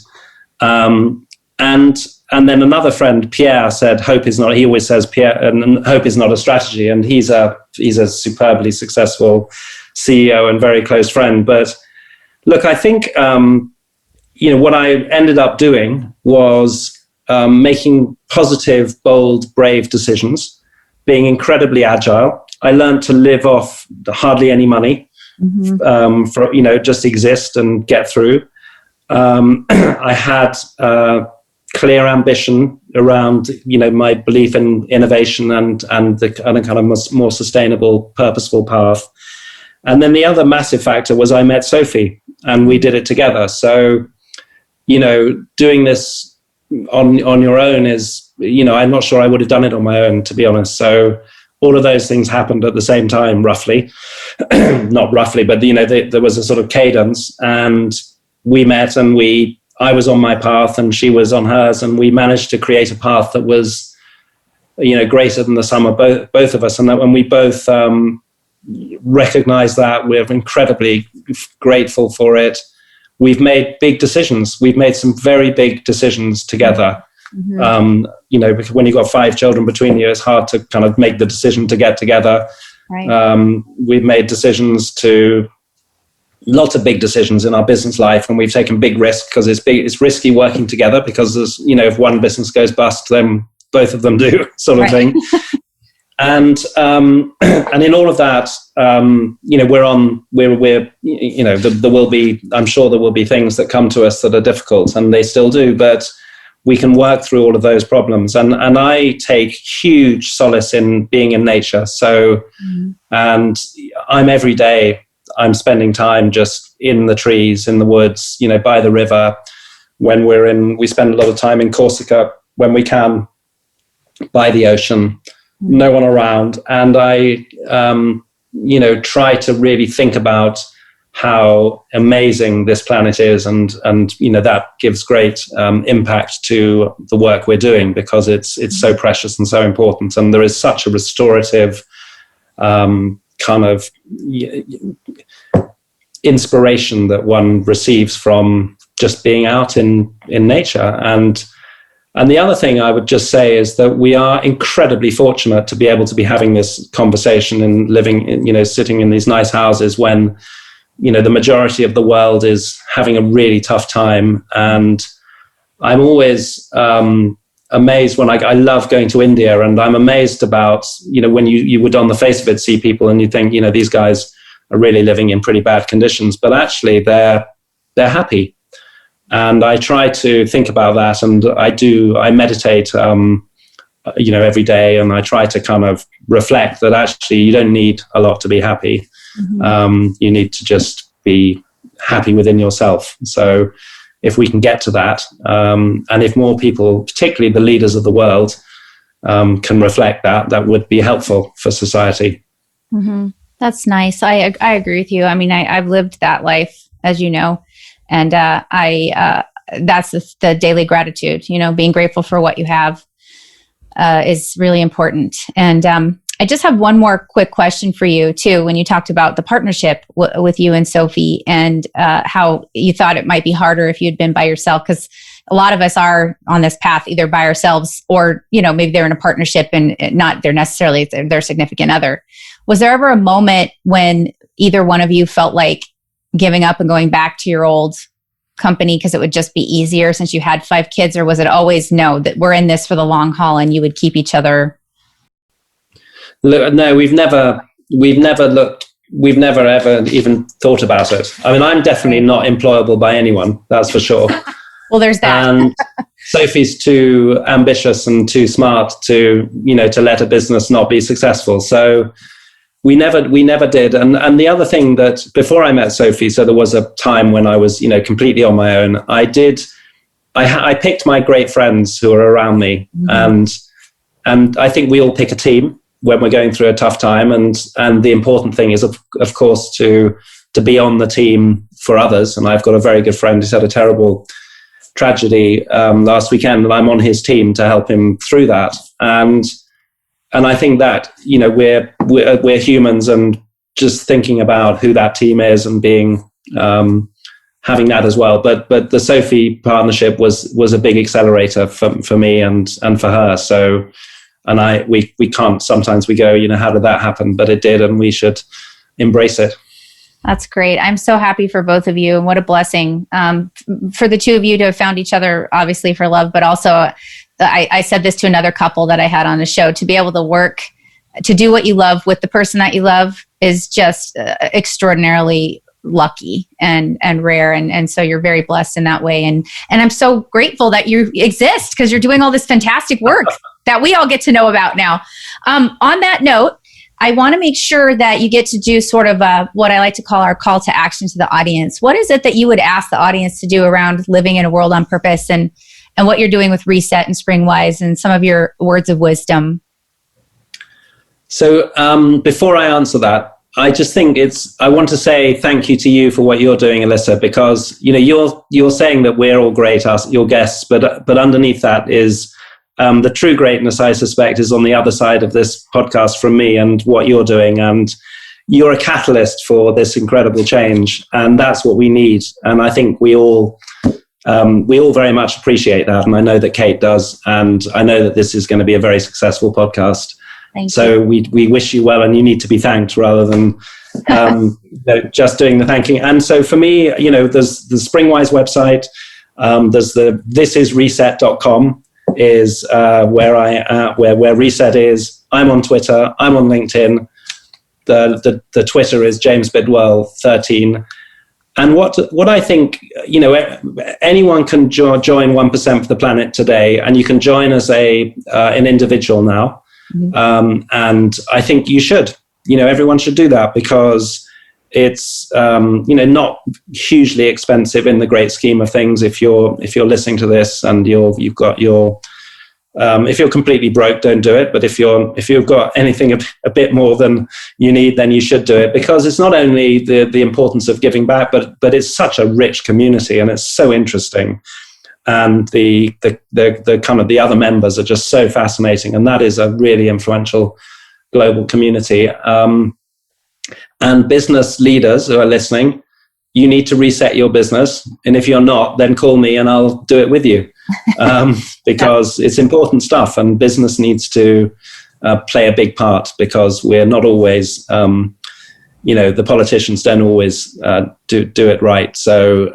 And then another friend, Pierre, said, hope is not a strategy. And he's a superbly successful CEO and very close friend. But look, I think, what I ended up doing was making positive, bold, brave decisions, being incredibly agile. I learned to live off hardly any money, just exist and get through. I had clear ambition around, my belief in innovation and the kind of more sustainable, purposeful path. And then the other massive factor was I met Sophie, and we did it together. So, doing this on your own is, I'm not sure I would have done it on my own, to be honest. So all of those things happened at the same time, roughly. Not roughly, but, there was a sort of cadence, and we met, and I was on my path and she was on hers, and we managed to create a path that was, greater than the sum of both of us. And we both recognize that. We're incredibly grateful for it. We've made big decisions. We've made some very big decisions together. Mm-hmm. Because when you've got 5 children between you, it's hard to kind of make the decision to get together. Right. We've made lots of big decisions in our business life, and we've taken big risks because it's risky working together, because there's, if one business goes bust, then both of them do, sort of thing. And and in all of that, there will be, I'm sure there will be things that come to us that are difficult, and they still do, but we can work through all of those problems. And I take huge solace in being in nature. So, and every day I'm spending time just in the trees, in the woods, by the river. When we spend a lot of time in Corsica when we can, by the ocean, no one around. And I, try to really think about how amazing this planet is. And that gives great impact to the work we're doing, because it's so precious and so important. And there is such a restorative kind of inspiration that one receives from just being out in nature. And the other thing I would just say is that we are incredibly fortunate to be able to be having this conversation and living in, sitting in these nice houses when, the majority of the world is having a really tough time. And I'm always amazed when I love going to India, and I'm amazed about, when you would on the face of it see people and you think, these guys are really living in pretty bad conditions, but actually they're happy. And I try to think about that, and I meditate, every day, and I try to kind of reflect that actually you don't need a lot to be happy. You need to just be happy within yourself. So if we can get to that, and if more people, particularly the leaders of the world, can reflect that would be helpful for society.
Mm-hmm. That's nice. I agree with you. I mean, I've lived that life, as you know. And that's the daily gratitude, being grateful for what you have is really important. And I just have one more quick question for you, too, when you talked about the partnership with you and Sophie, and how you thought it might be harder if you'd been by yourself, because a lot of us are on this path either by ourselves or, maybe they're in a partnership and not they're necessarily their significant other. Was there ever a moment when either one of you felt like giving up and going back to your old company because it would just be easier since you had 5 kids, or was it always no, that we're in this for the long haul and you would keep each other?
No, we've never ever even thought about it. I mean, I'm definitely not employable by anyone, that's for sure.
Well, there's that.
And Sophie's too ambitious and too smart to let a business not be successful. So we never did. And the other thing that before I met Sophie, so there was a time when I was, completely on my own. I picked my great friends who are around me. Mm-hmm. And I think we all pick a team when we're going through a tough time. And the important thing is, of course, to be on the team for others. And I've got a very good friend who's had a terrible tragedy last weekend, and I'm on his team to help him through that. And I think that, we're humans, and just thinking about who that team is and being, having that as well. But the Sophie partnership was a big accelerator for me and for her. So, and we can't, sometimes we go, how did that happen? But it did, and we should embrace it.
That's great. I'm so happy for both of you, and what a blessing for the two of you to have found each other, obviously for love, but also I said this to another couple that I had on the show, to be able to work, to do what you love with the person that you love is just extraordinarily lucky and rare. And so you're very blessed in that way. And I'm so grateful that you exist, because you're doing all this fantastic work that we all get to know about now. On that note, I want to make sure that you get to do sort of what I like to call our call to action to the audience. What is it that you would ask the audience to do around living in a world on purpose, and what you're doing with Reset and Springwise, and some of your words of wisdom?
So before I answer that, I just think I want to say thank you to you for what you're doing, Alyssa, because you're saying that we're all great, your guests, but underneath that is the true greatness, I suspect, is on the other side of this podcast from me and what you're doing. And you're a catalyst for this incredible change, and that's what we need. And I think we all very much appreciate that. And I know that Kate does. And I know that this is going to be a very successful podcast. So we wish you well, and you need to be thanked rather than just doing the thanking. And so for me, there's the Springwise website. There's the thisisreset.com. is where Reset is. I'm on Twitter. I'm on LinkedIn. The Twitter is James Bidwell 13. And what I think, anyone can join 1% for the Planet today, and you can join as an individual now. Mm-hmm. And I think you should. Everyone should do that, because it's not hugely expensive in the great scheme of things. If you're listening to this and you've got your if you're completely broke, don't do it. But if you've got anything a bit more than you need, then you should do it, because it's not only the importance of giving back, but it's such a rich community, and it's so interesting. And the kind of the other members are just so fascinating, and that is a really influential global community. And business leaders who are listening, you need to reset your business. And if you're not, then call me and I'll do it with you, because it's important stuff, and business needs to play a big part, because we're not always, the politicians don't always do it right. So,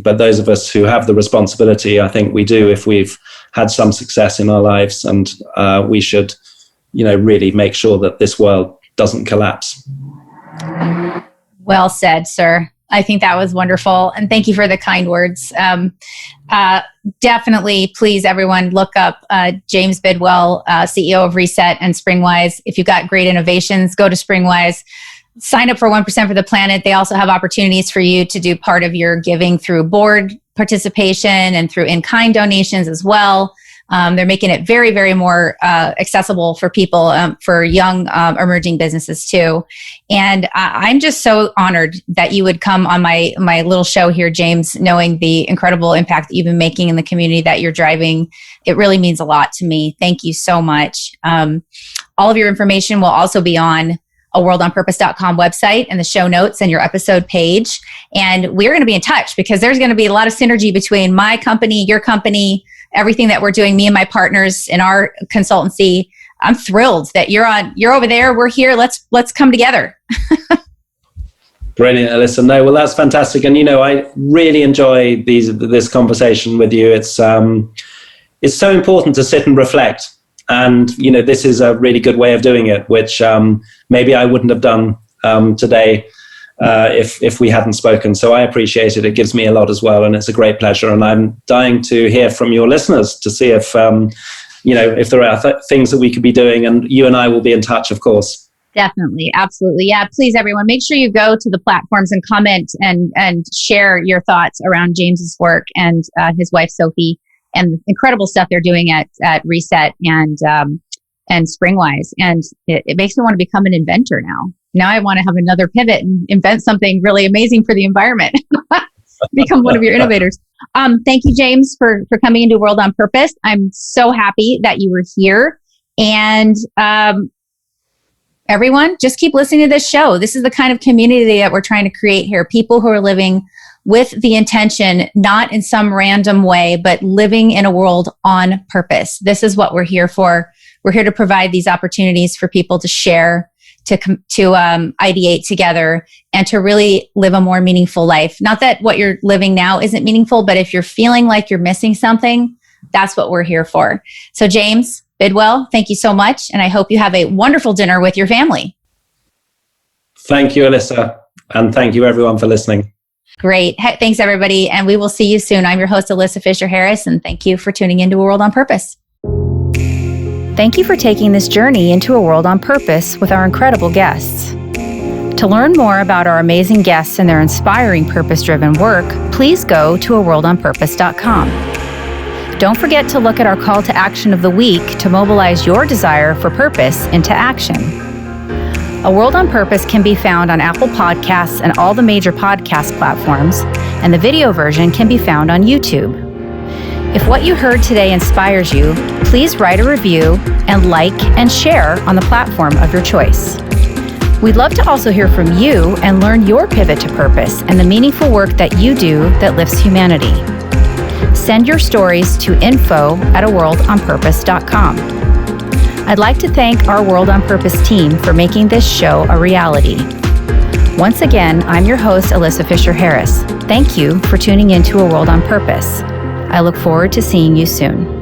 but those of us who have the responsibility, I think we do, if we've had some success in our lives, and we should, really make sure that this world doesn't collapse.
Well said, sir. I think that was wonderful. And thank you for the kind words. Definitely, please, everyone, look up James Bidwell, CEO of Reset and Springwise. If you've got great innovations, go to Springwise. Sign up for 1% for the Planet. They also have opportunities for you to do part of your giving through board participation and through in-kind donations as well. They're making it very, very more accessible for people, for young emerging businesses too. And I'm just so honored that you would come on my little show here, James, knowing the incredible impact that you've been making in the community that you're driving. It really means a lot to me. Thank you so much. All of your information will also be on aworldonpurpose.com website and the show notes and your episode page. And we're going to be in touch, because there's going to be a lot of synergy between my company, your company, everything that we're doing, me and my partners in our consultancy. I'm thrilled that you're over there. We're here. Let's come together.
Brilliant, Alyssa. No, well, that's fantastic. And, I really enjoy this conversation with you. It's so important to sit and reflect. And, this is a really good way of doing it, which maybe I wouldn't have done today if we hadn't spoken. So I appreciate it. It gives me a lot as well. And it's a great pleasure. And I'm dying to hear from your listeners to see if, if there are things that we could be doing. And you and I will be in touch, of course.
Definitely. Absolutely. Yeah. Please, everyone, make sure you go to the platforms and comment and share your thoughts around James's work and his wife, Sophie, and the incredible stuff they're doing at Reset and Springwise. And it makes me want to become an inventor now. Now I want to have another pivot and invent something really amazing for the environment. Become one of your innovators. Thank you, James, for coming into World on Purpose. I'm so happy that you were here. And everyone, just keep listening to this show. This is the kind of community that we're trying to create here. People who are living with the intention, not in some random way, but living in a world on purpose. This is what we're here for. We're here to provide these opportunities for people to share, to ideate together, and to really live a more meaningful life. Not that what you're living now isn't meaningful, but if you're feeling like you're missing something, that's what we're here for. So James Bidwell, thank you so much. And I hope you have a wonderful dinner with your family.
Thank you, Alyssa. And thank you, everyone, for listening.
Great. Thanks, everybody. And we will see you soon. I'm your host, Alyssa Fisher-Harris, and thank you for tuning into A World on Purpose.
Thank you for taking this journey into A World on Purpose with our incredible guests. To learn more about our amazing guests and their inspiring purpose-driven work, please go to aworldonpurpose.com. Don't forget to look at our call to action of the week to mobilize your desire for purpose into action. A World on Purpose can be found on Apple Podcasts and all the major podcast platforms, and the video version can be found on YouTube. If what you heard today inspires you, please write a review and like and share on the platform of your choice. We'd love to also hear from you and learn your pivot to purpose and the meaningful work that you do that lifts humanity. Send your stories to info@aworldonpurpose.com. I'd like to thank our World on Purpose team for making this show a reality. Once again, I'm your host, Alyssa Fisher-Harris. Thank you for tuning in to A World on Purpose. I look forward to seeing you soon.